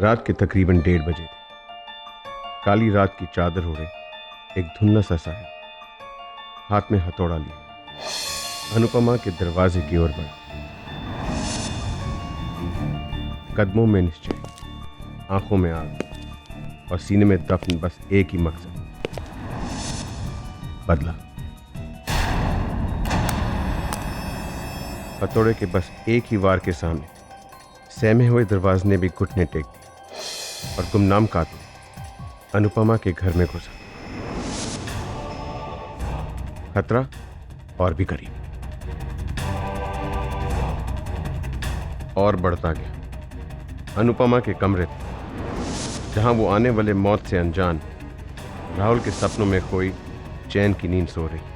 रात के तकरीबन 1:30 थे। काली रात की चादर ओढ़े एक धुंधला सा साया हाथ में हथौड़ा लिए अनुपमा के दरवाजे की ओर बढ़ा। कदमों में निश्चय, आंखों में आग और सीने में दफन बस एक ही मकसद, बदला। हथौड़े के बस एक ही वार के सामने सहमे हुए दरवाजे ने भी घुटने टेक दिए और गुमनाम कातिल अनुपमा के घर में घुसा। खतरा और भी करीब और बढ़ता गया। अनुपमा के कमरे थे जहां वो आने वाले मौत से अनजान राहुल के सपनों में कोई चैन की नींद सो रही।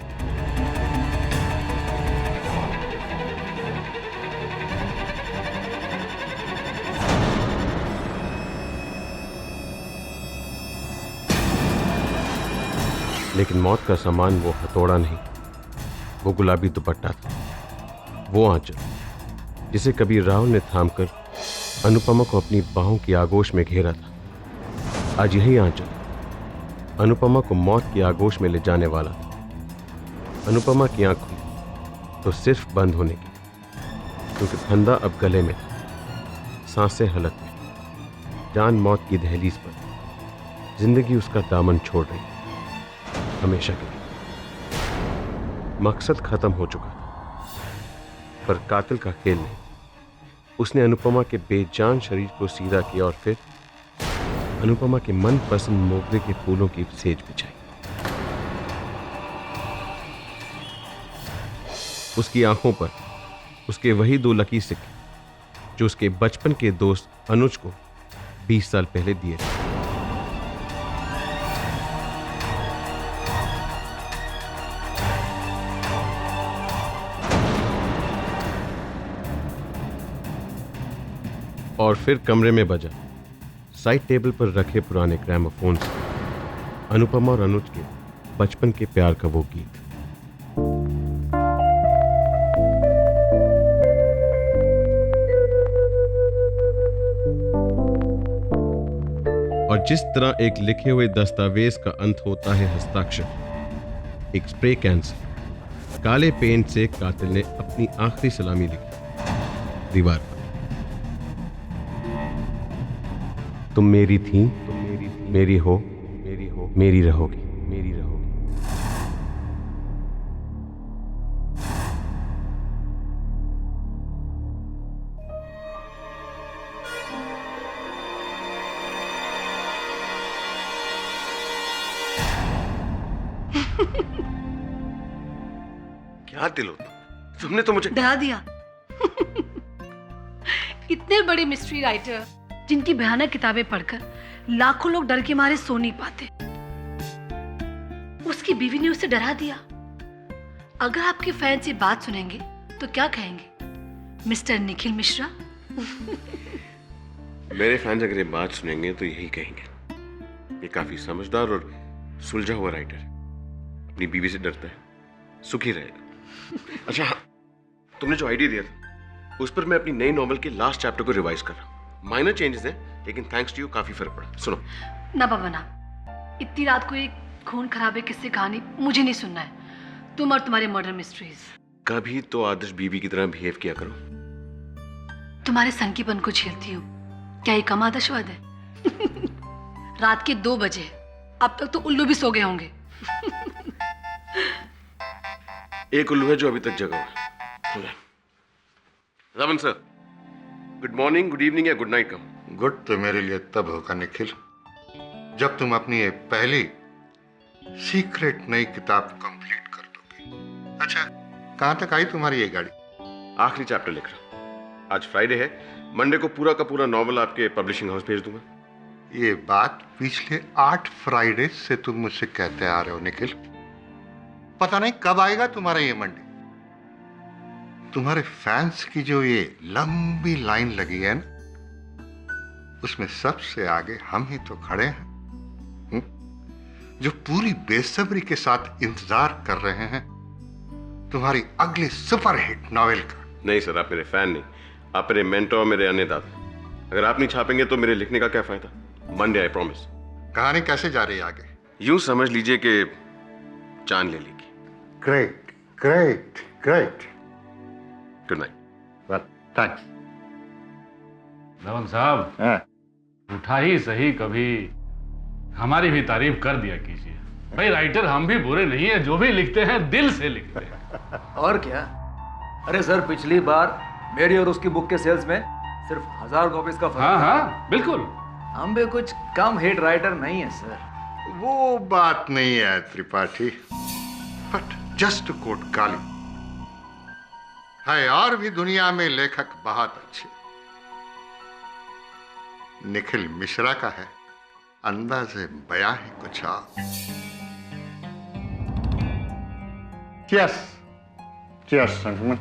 लेकिन मौत का सामान वो हथौड़ा नहीं, वो गुलाबी दुपट्टा था, वो आंचल जिसे कभी राहुल ने थामकर अनुपमा को अपनी बाहों की आगोश में घेरा था। आज यही आंचल अनुपमा को मौत की आगोश में ले जाने वाला था। अनुपमा की आंख खुली तो सिर्फ बंद होने की, क्योंकि फंदा अब गले में था। सांसें हलक में, जान मौत की दहलीज पर। जिंदगी उसका दामन छोड़ रही, हमेशा के लिए। मकसद खत्म हो चुका था, पर कातिल का खेल नहीं। उसने अनुपमा के बेजान शरीर को सीधा किया और फिर अनुपमा के मनपसंद मोगरे के फूलों की सेज बिछाई। उसकी आंखों पर उसके वही 2 लकी सिक्के जो उसके बचपन के दोस्त अनुज को 20 साल पहले दिए थे। और फिर कमरे में बजा साइड टेबल पर रखे पुराने ग्रामोफोन से अनुपमा और अनुज के बचपन के प्यार का वो गीत। और जिस तरह एक लिखे हुए दस्तावेज का अंत होता है हस्ताक्षर, एक स्प्रे कैन से काले पेंट से कातिल ने अपनी आखिरी सलामी लिखी दीवार पर। तुम मेरी थी, मेरी हो, मेरी रहोगी। क्या दिल हो तुमने तो मुझे डरा दिया। इतने बड़े मिस्ट्री राइटर जिनकी भयानक किताबें पढ़कर लाखों लोग डर के मारे सो नहीं पाते, उसकी बीवी ने उसे डरा दिया। अगर आपके फैंस ये बात सुनेंगे तो क्या कहेंगे, मिस्टर निखिल मिश्रा? मेरे फैंस अगर ये बात सुनेंगे तो यही कहेंगे, ये काफी समझदार और सुलझा हुआ राइटर अपनी बीवी से डरता है, सुखी रहेगा। अच्छा हाँ, तुमने जो आइडिया दिया था उस पर मैं अपनी नई नॉवेल के लास्ट चैप्टर को रिवाइज कर रहा हूँ। माइनर चेंजेस हैं, लेकिन थैंक्स टू यू काफी फर्क पड़ा। सुनो ना बाबा ना, इतनी रात को एक खून खराबे किस्से कहानी मुझे नहीं सुनना है। तुम और तुम्हारे मर्डर मिस्ट्रीज। कभी तो आदर्श बीवी की तरह बिहेव किया करो। तुम्हारे सनकीपन को झेलती हूँ, क्या ये कम आदर्शवाद है? रात के 2 बजे, अब तक तो उल्लू भी सो गए होंगे। एक उल्लू है जो अभी तक जगा हुआ है। Raman sir, good morning, good evening या गुड नाइट कहो। गुड तो मेरे लिए तब होगा निखिल जब तुम अपनी ये पहली सीक्रेट नई किताब कंप्लीट कर दोगे। अच्छा, कहां तक आई तुम्हारी ये गाड़ी? आखिरी चैप्टर लिख रहा हूं। आज फ्राइडे है, मंडे को पूरा का पूरा नॉवल आपके पब्लिशिंग हाउस भेज दूंगा। ये बात पिछले 8 फ्राइडे से तुम मुझसे कहते आ रहे हो निखिल। पता नहीं कब आएगा तुम्हारा ये मंडे। तुम्हारे फैंस की जो ये लंबी लाइन लगी है ना, उसमें सबसे आगे हम ही तो खड़े हैं, जो पूरी बेसब्री के साथ इंतजार कर रहे हैं तुम्हारी अगली सुपरहिट नॉवेल का। नहीं सर, आप मेरे फैन नहीं, आप मेरे मेंटोर, मेरे अन्नदाता। अगर आप नहीं छापेंगे तो मेरे लिखने का क्या फायदा? Monday, I promise. कहानी कैसे जा रही है आगे? यूं समझ लीजिए कि जान ले लेगी। Great great great. Good night. Well thanks. दमन साहब, हाँ, उठा ही सही कभी हमारी भी तारीफ कर दिया कीजिए। भाई राइटर हम भी बुरे नहीं है, जो भी लिखते हैं दिल से लिखते हैं। और क्या? अरे सर, पिछली बार मेरी और उसकी बुक के सेल्स में सिर्फ 1000 कॉपीज का फर्क हाँ था। हाँ बिल्कुल। हम भी कुछ कम हिट राइटर नहीं है सर। वो बात नहीं है Tripathi, but just to quote गाली, है और भी दुनिया में लेखक बहुत अच्छे। निखिल मिश्रा का है अंदाज़े बयां है कुछ और। Cheers. Cheers, gentlemen.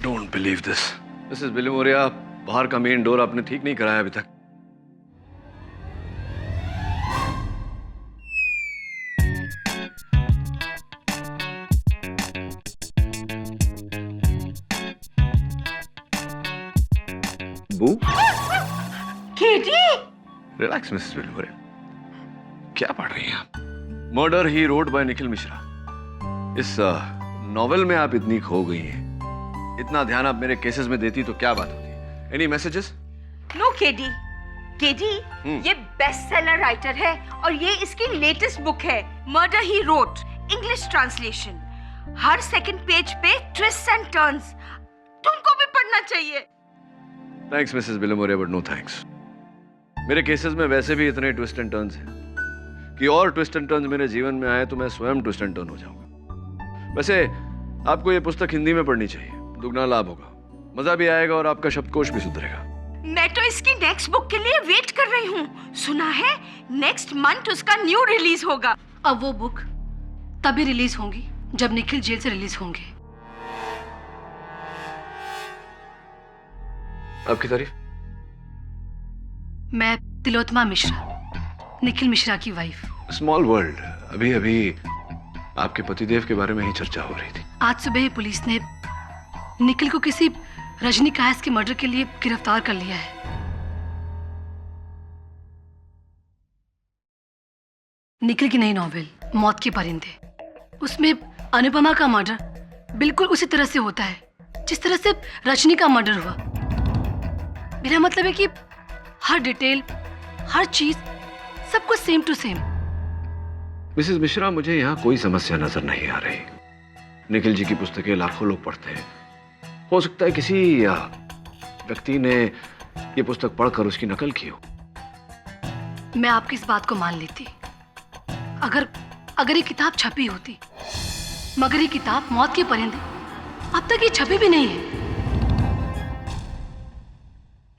Don't believe this. Mrs Bilimoria, बाहर का मेन डोर आपने ठीक नहीं कराया अभी तक। बू, केटी, रिलैक्स मिसेस बिलीमोरिया। क्या पढ़ रही हैं आप? Murder he road by Nikhil Mishra. इस नॉवेल में आप इतनी खो गई हैं, इतना ध्यान आप मेरे केसेस में देती तो क्या बात होती। Any messages? No Katie, Katie, ये बेस्ट सेलर राइटर है और ये इसकी लेटेस्ट बुक है, murder he wrote, English translation. हर सेकंड पेज पे ट्विस्ट एंड टर्न्स। तुमको भी पढ़ना चाहिए। Thanks Mrs Bilimoria, but no thanks. मेरे केसेस में वैसे भी इतने ट्विस्ट एंड टर्न्स हैं कि और ट्विस्ट एंड टर्न्स मेरे जीवन में आए तो मैं स्वयं ट्विस्ट एंड टर्न हो जाऊंगा। वैसे आपको ये पुस्तक हिंदी में पढ़नी चाहिए, दुगना लाभ होगा, मजा भी आएगा और आपका शब्दकोश भी सुधरेगा। मैं तो इसकी नेक्स्ट बुक के लिए वेट कर रही हूँ। सुना है नेक्स्ट मंथ उसका न्यू रिलीज होगा। अब वो बुक तभी रिलीज होंगी जब निखिल जेल से रिलीज होंगे। आपकी तारीफ? मैं तिलोत्तमा मिश्रा, निखिल मिश्रा की वाइफ। Small world. अभी अभी आपके पतिदेव के बारे में ही चर्चा हो रही थी। आज सुबह ही पुलिस ने निखिल को किसी रजनी कायस के मर्डर के लिए गिरफ्तार कर लिया है। निखिल की नई नॉवेल मौत के परिंदे, उसमें अनुपमा का मर्डर बिल्कुल उसी तरह से होता है जिस तरह से रजनी का मर्डर हुआ। मेरा मतलब है कि हर डिटेल, हर चीज, सब कुछ same to same. Mrs Mishra, मुझे यहाँ कोई समस्या नजर नहीं आ रही। निखिल जी की पुस्तकें लाखों लोग पढ़ते हैं। हो सकता है किसी व्यक्ति ने ये पुस्तक पढ़कर उसकी नकल की हो। मैं आपकी इस बात को मान लेती अगर ये किताब छपी होती, मगर ये किताब मौत के परिंदे अब तक ये छपी भी नहीं है।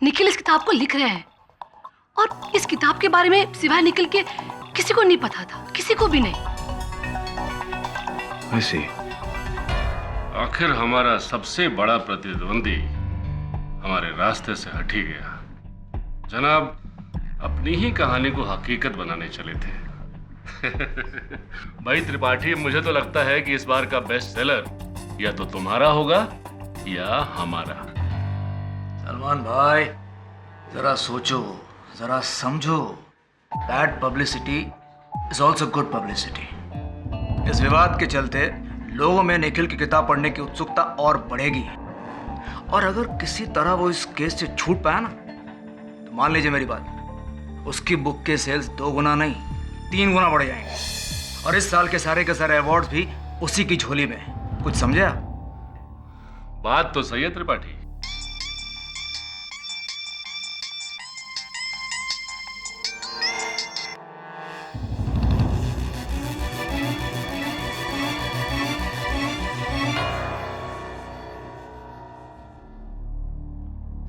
निखिल इस किताब को लिख रहे हैं और इस किताब के बारे में सिवाय निखिल के किसी को नहीं पता था, किसी को भी नहीं। ऐसी आखिर हमारा सबसे बड़ा प्रतिद्वंदी हमारे रास्ते से हट ही गया। जनाब अपनी ही कहानी को हकीकत बनाने चले थे। भाई त्रिपाठी, मुझे तो लगता है कि इस बार का बेस्ट सेलर या तो तुम्हारा होगा या हमारा। सलमान भाई, जरा सोचो, जरा समझो। Bad publicity is also good publicity. इस विवाद के चलते लोगों में निखिल की किताब पढ़ने की उत्सुकता और बढ़ेगी, और अगर किसी तरह वो इस केस से छूट पाया ना, तो मान लीजिए मेरी बात, उसकी बुक के सेल्स 2 गुना नहीं 3 गुना बढ़ जाएंगे। और इस साल के सारे अवार्ड्स भी उसी की झोली में। कुछ समझे आप? बात तो सही है त्रिपाठी।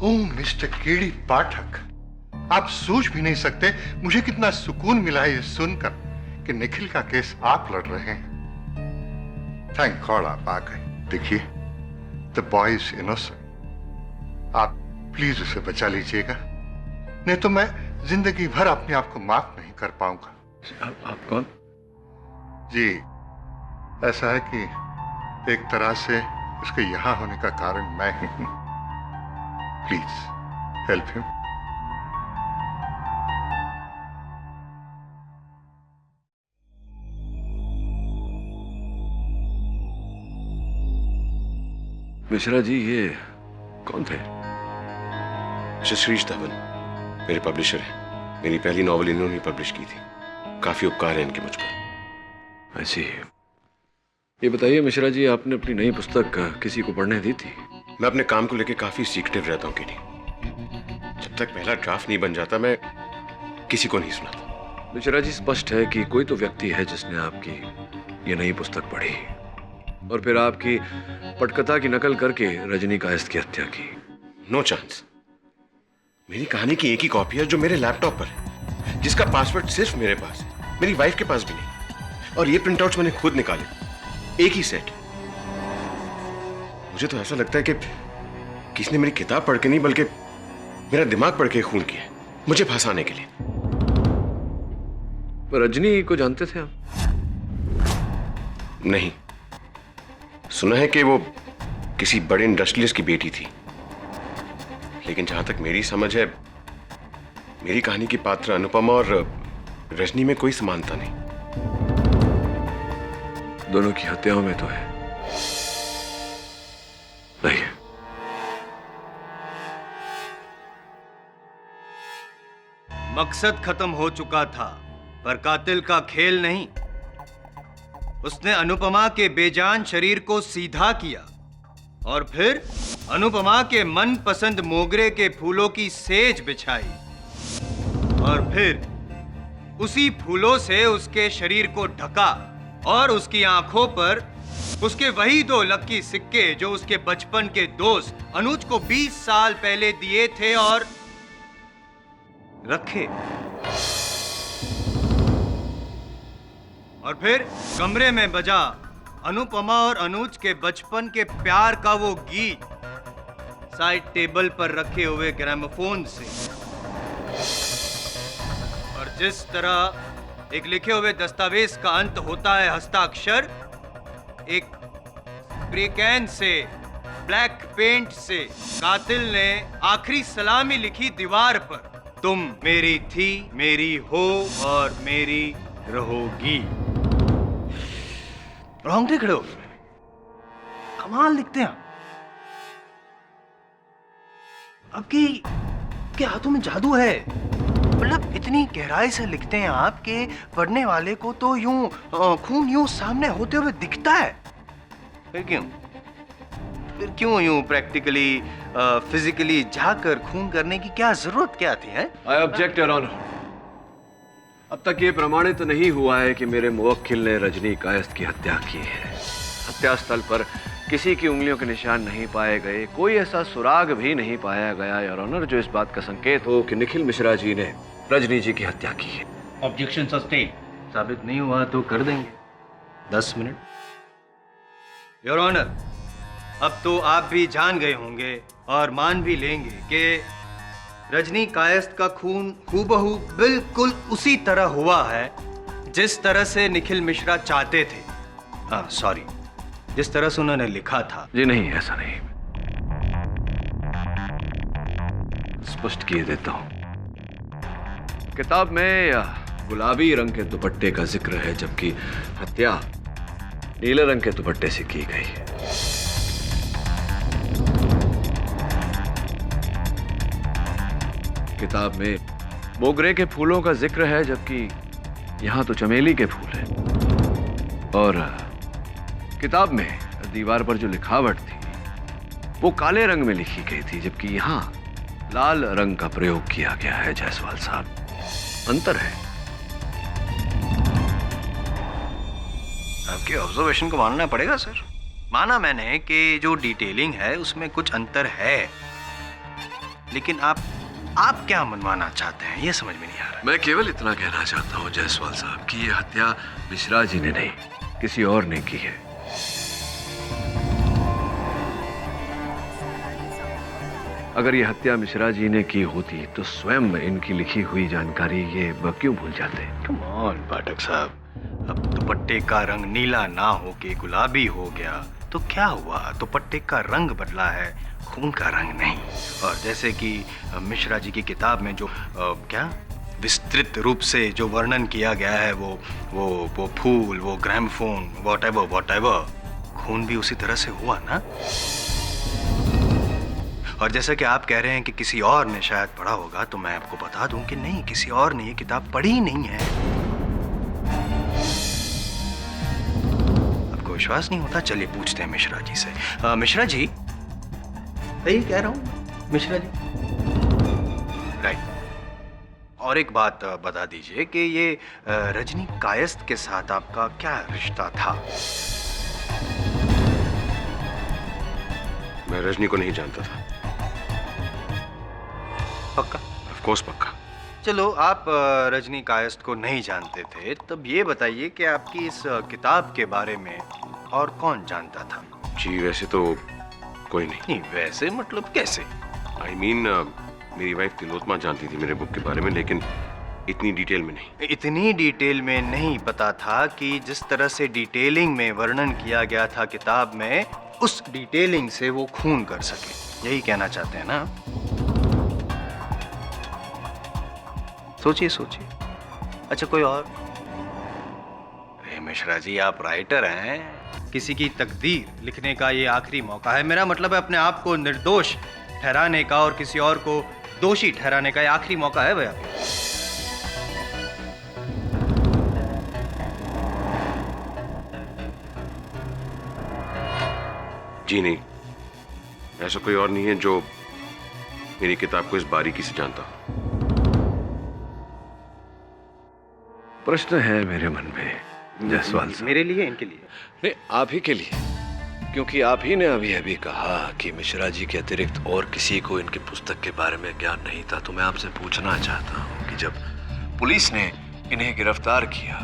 ओह मिस्टर केडी पाठक, आप सोच भी नहीं सकते मुझे कितना सुकून मिला है ये सुनकर कि निखिल का केस आप लड़ रहे हैं। थैंक गॉड आप आ गए। देखिए, द बॉय इज इनोसेंट। आप प्लीज उसे बचा लीजिएगा, नहीं तो मैं जिंदगी भर अपने आप को माफ नहीं कर पाऊंगा। आप कौन? जी, ऐसा है कि एक तरह से उसके यहां होने का कारण मैं ही हूं। Please help him. Mishra ji, ये कौन थे? शशीष धवन मेरे पब्लिशर हैं। मेरी पहली नॉवल इन्होंने पब्लिश की थी। काफी उपकार है इनके मुझ पर। ऐसी। ये बताइए मिश्रा जी, आपने अपनी नई पुस्तक किसी को पढ़ने दी थी? मैं अपने काम को लेकर काफी सीक्रेटिव रहता हूँ केटी। जब तक पहला ड्राफ्ट नहीं बन जाता मैं किसी को नहीं सुनाता। मिश्रा जी, स्पष्ट है कि कोई तो व्यक्ति है जिसने आपकी ये नई पुस्तक पढ़ी और फिर आपकी पटकथा की नकल करके रजनी कायस्थ की हत्या की। No chance. मेरी कहानी की एक ही कॉपी है जो मेरे लैपटॉप पर है, जिसका पासवर्ड सिर्फ मेरे पास है, मेरी वाइफ के पास भी नहीं। और ये प्रिंटआउट्स मैंने खुद निकाले, एक ही सेट। मुझे तो ऐसा लगता है कि किसने मेरी किताब पढ़ के नहीं बल्कि मेरा दिमाग पढ़ के खून किया, मुझे फंसाने के लिए। रजनी को जानते थे आप? नहीं, सुना है कि वो किसी बड़े इंडस्ट्रियलिस्ट की बेटी थी, लेकिन जहां तक मेरी समझ है मेरी कहानी की पात्र अनुपमा और रजनी में कोई समानता नहीं। दोनों की हत्याओं में तो है। नहीं, मकसद खत्म हो चुका था, पर कातिल का खेल नहीं। उसने अनुपमा के बेजान शरीर को सीधा किया और फिर अनुपमा के मनपसंद मोगरे के फूलों की सेज बिछाई और फिर उसी फूलों से उसके शरीर को ढका और उसकी आंखों पर उसके वही 2 लकी सिक्के जो उसके बचपन के दोस्त अनुज को 20 साल पहले दिए थे और रखे। और फिर कमरे में बजा अनुपमा और अनुज के बचपन के प्यार का वो गीत साइड टेबल पर रखे हुए ग्रामोफोन से। और जिस तरह एक लिखे हुए दस्तावेज का अंत होता है हस्ताक्षर, एक स्प्रे कैन से ब्लैक पेंट से कातिल ने आखिरी सलामी लिखी दीवार पर, तुम मेरी थी, मेरी हो और मेरी रहोगी। रोंगटे खड़े हो गए। कमाल लिखते हैं आपके हाथों में जादू है। मतलब इतनी गहराई से लिखते हैं आप कि पढ़ने वाले को तो यूं खून यूं सामने होते हुए दिखता है। फिर क्यों यूं प्रैक्टिकली फिजिकली जाकर खून करने की क्या जरूरत क्या थी? है आई ऑब्जेक्ट योर ऑनर। अब तक ये प्रमाणित नहीं हुआ है कि मेरे मुवक्किल ने रजनी कायस्थ की हत्या की है। हत्या स्थल पर किसी की उंगलियों के निशान नहीं पाए गए, कोई ऐसा सुराग भी नहीं पाया गया योर ऑनर जो इस बात का संकेत हो कि निखिल मिश्रा जी ने रजनी जी की हत्या की है। Objection sustain. साबित नहीं हुआ तो कर देंगे 10 मिनट। योर ऑनर, अब तो आप भी जान गए होंगे और मान भी लेंगे कि रजनी कायस्थ का खून हूबहू बिल्कुल उसी तरह हुआ है जिस तरह से निखिल मिश्रा चाहते थे। सॉरी, जिस तरह से उन्होंने लिखा था। जी नहीं, ऐसा नहीं। स्पष्ट किए देता हूं। किताब में गुलाबी रंग के दुपट्टे का जिक्र है, जबकि हत्या नीले रंग के दुपट्टे से की गई है। किताब में मोगरे के फूलों का जिक्र है, जबकि यहां तो चमेली के फूल हैं। और किताब में दीवार पर जो लिखावट थी वो काले रंग में लिखी गई थी, जबकि यहां लाल रंग का प्रयोग किया गया है। जायसवाल साहब, अंतर है। आपके ऑब्जर्वेशन को मानना पड़ेगा सर। माना मैंने कि जो डिटेलिंग है उसमें कुछ अंतर है, लेकिन आप क्या मनवाना चाहते हैं ये समझ में नहीं आ रहा। मैं केवल इतना कहना चाहता हूं जायसवाल साहब कि यह हत्या मिश्रा जी ने नहीं, किसी और ने की है। अगर ये हत्या मिश्रा जी ने की होती तो स्वयं इनकी लिखी हुई जानकारी ये क्यों भूल जाते? कम ऑन पाठक साहब, अब दुपट्टे का रंग नीला ना होके गुलाबी हो गया तो क्या हुआ? दुपट्टे का रंग बदला है, खून का रंग नहीं। और जैसे कि मिश्रा जी की किताब में जो क्या विस्तृत रूप से जो वर्णन किया गया है, वो फूल, वो ग्रामोफोन, व्हाटएवर, खून भी उसी तरह से हुआ ना। और जैसा कि आप कह रहे हैं कि किसी और ने शायद पढ़ा होगा, तो मैं आपको बता दूं कि नहीं, किसी और ने ये किताब पढ़ी ही नहीं है। आपको विश्वास नहीं होता? चलिए पूछते हैं मिश्रा जी से। मिश्रा जी, सही कह रहा हूं मिश्रा जी? राइट। और एक बात बता दीजिए कि ये रजनी कायस्थ के साथ आपका क्या रिश्ता था? मैं रजनी को नहीं जानता था। पक्का? ऑफ कोर्स पक्का। चलो, आप रजनी कायस्थ को नहीं जानते थे, तब ये बताइए कि आपकी इस किताब के बारे में और कौन जानता था? जी वैसे तो कोई नहीं। नहीं, वैसे मतलब कैसे? आई मीन मेरी वाइफ तिलोत्मा जानती थी मेरे बुक के बारे में, लेकिन इतनी डिटेल में नहीं। इतनी डिटेल में नहीं पता था कि जिस तरह से डिटेलिंग में वर्णन किया गया था किताब में, उस डिटेलिंग से वो खून कर सके। यही कहना चाहते हैं ना? सोचिए सोचिए। अच्छा, कोई और? मिश्रा जी, आप राइटर हैं, किसी की तकदीर लिखने का ये आखिरी मौका है। मेरा मतलब है अपने आप को निर्दोष ठहराने का और किसी और को दोषी ठहराने का ये आखिरी मौका है भैया। जी नहीं, ऐसा कोई और नहीं है जो मेरी किताब को इस बारीकी से जानता हो। प्रश्न है मेरे मन में जायसवाल साहब। मेरे लिए, इनके लिए? नहीं, आप ही के लिए, क्योंकि आप ही ने अभी कहा कि मिश्रा जी के अतिरिक्त और किसी को इनकी पुस्तक के बारे में ज्ञान नहीं था। तो मैं आपसे पूछना चाहता हूँ कि जब पुलिस ने इन्हें गिरफ्तार किया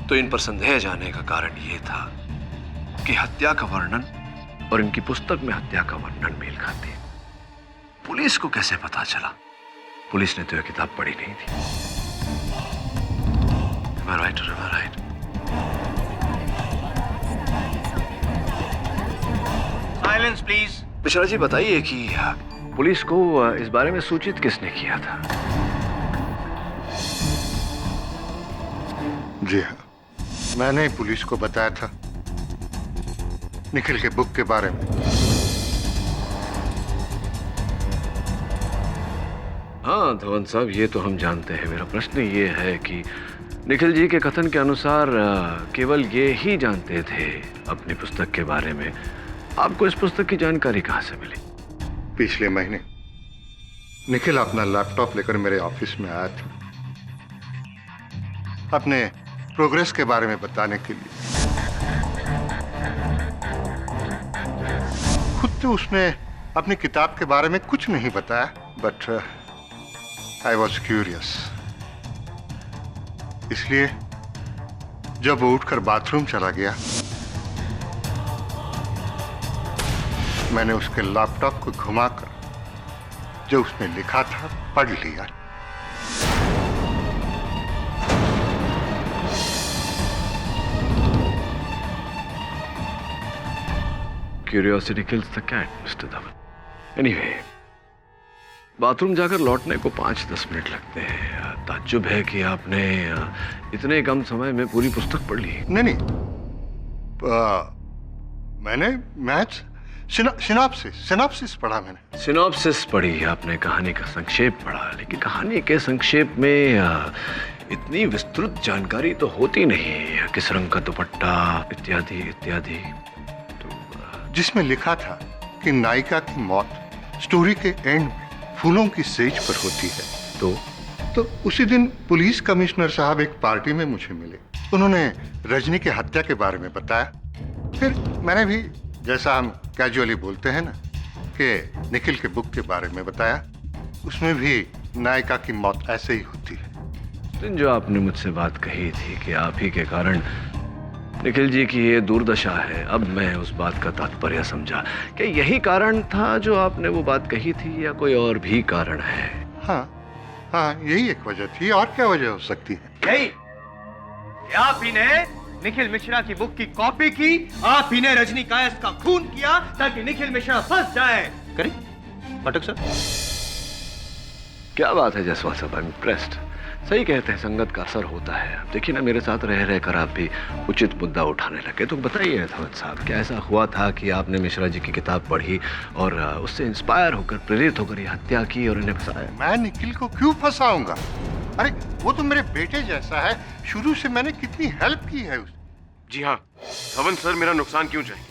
तो इन पर संदेह जाने का कारण ये था कि हत्या का वर्णन और इनकी पुस्तक में हत्या का वर्णन मेल खाते। पुलिस को कैसे पता चला? पुलिस ने तो यह किताब पढ़ी नहीं थी। Am I right or am I right? Silence please. Mishra ji, बताइए कि पुलिस को इस बारे में सूचित किसने किया था? जी हाँ, मैंने ही पुलिस को बताया था निखिल के बुक के बारे में। हाँ धवन साहब, ये तो हम जानते हैं। मेरा प्रश्न ये है कि निखिल जी के कथन के अनुसार केवल ये ही जानते थे अपनी पुस्तक के बारे में। आपको इस पुस्तक की जानकारी कहाँ से मिली? पिछले महीने निखिल अपना लैपटॉप लेकर मेरे ऑफिस में आया था अपने प्रोग्रेस के बारे में बताने के लिए। खुद तो उसने अपनी किताब के बारे में कुछ नहीं बताया, बट आई वॉज क्यूरियस। इसलिए जब वो उठकर बाथरूम चला गया, मैंने उसके लैपटॉप को घुमाकर जो उसने लिखा था पढ़ लिया। Curiosity kills the cat, Mr. Dhawan. Anyway, bathroom जाकर लौटने को 5-10 मिनट लगते हैं। ताज्जुब है कि आपने इतने कम समय में पूरी पुस्तक पढ़ ली। नहीं, मैंने मैथ्स सिनॉप्सिस पढ़ा। मैंने सिनॉप्सिस पढ़ी, आपने कहानी का संक्षेप पढ़ा, लेकिन कहानी के संक्षेप में इतनी विस्तृत जानकारी तो होती नहीं, किस रंग का दुपट्टा इत्यादि इत्यादि। तो जिसमें लिखा था कि नायिका की मौत स्टोरी के एंड में फूलों की सेज पर होती है। तो उसी दिन पुलिस कमिश्नर साहब एक पार्टी में मुझे मिले। उन्होंने रजनी की हत्या के बारे में बताया। फिर मैंने भी, जैसा हम कैजुअली बोलते हैं ना, कि निखिल के बुक के बारे में बताया। उसमें भी नायिका की मौत ऐसे ही होती है। दिन जो आपने मुझसे बात कही थी कि आप ही के कारण निखिल जी की ये दुर्दशा है। अब मैं उस बात का तात्पर्य समझा कि यही कारण था जो आपने वो बात कही थी, या कोई और भी कारण है? हाँ हाँ, यही एक वजह थी, और क्या वजह हो सकती है? यही, आप ही ने निखिल मिश्रा की बुक की कॉपी की, आप ही ने रजनी कायस्थ का खून किया ताकि निखिल मिश्रा फंस जाए। करेक्ट पाठक सर? क्या बात है जायसवाल साहब, आई एम इम्प्रेस्ड। सही कहते हैं, संगत का असर होता है। अब देखिए ना, मेरे साथ रह रहकर आप भी उचित मुद्दा उठाने लगे। तो बताइए अहमद साहब, क्या ऐसा हुआ था कि आपने मिश्रा जी की किताब पढ़ी और उससे इंस्पायर होकर, प्रेरित होकर ये हत्या की और इन्हें फंसाया? मैं निखिल को क्यों फंसाऊंगा? अरे वो तो मेरे बेटे जैसा है, शुरू से मैंने कितनी हेल्प की है उसे। जी हाँ, धवन सर मेरा नुकसान क्यों चाहिए?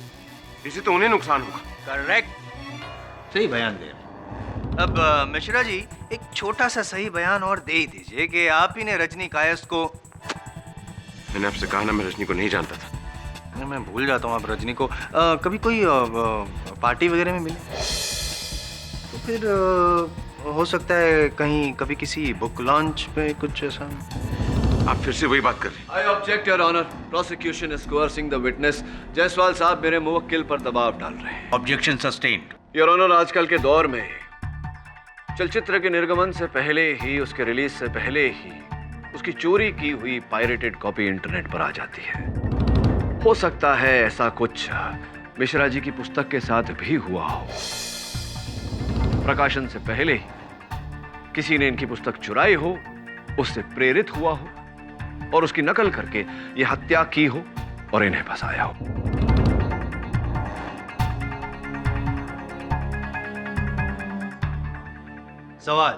इसे तो उन्हें नुकसान होगा। करेक्ट, सही बयान दे। अब मिश्रा जी, एक छोटा सा सही बयान और दे ही दीजिए कि आप ही ने रजनी कायस्थ को। मैंने आपसे कहा ना, मैं रजनी को नहीं जानता था। अरे मैं भूल जाता हूँ आप रजनी को। कभी कोई पार्टी वगैरह में मिले तो फिर हो सकता है कहीं कभी किसी बुक लॉन्च पे कुछ ऐसा। आप फिर से वही बात कर रहे हैं। I object your honour, prosecution is coercing the witness. Jaiswal साहब मेरे मुवक्किल पर दबाव डाल रहे हैं। Objection sustained. योर ऑनर, आजकल के दौर में चलचित्र के निर्गमन से पहले ही, उसके रिलीज से पहले ही उसकी चोरी की हुई पायरेटेड कॉपी इंटरनेट पर आ जाती है। हो सकता है ऐसा कुछ मिश्रा जी की पुस्तक के साथ भी हुआ हो। प्रकाशन से पहले ही किसी ने इनकी पुस्तक चुराई हो, उससे प्रेरित हुआ हो और उसकी नकल करके यह हत्या की हो और इन्हें फंसाया हो। सवाल,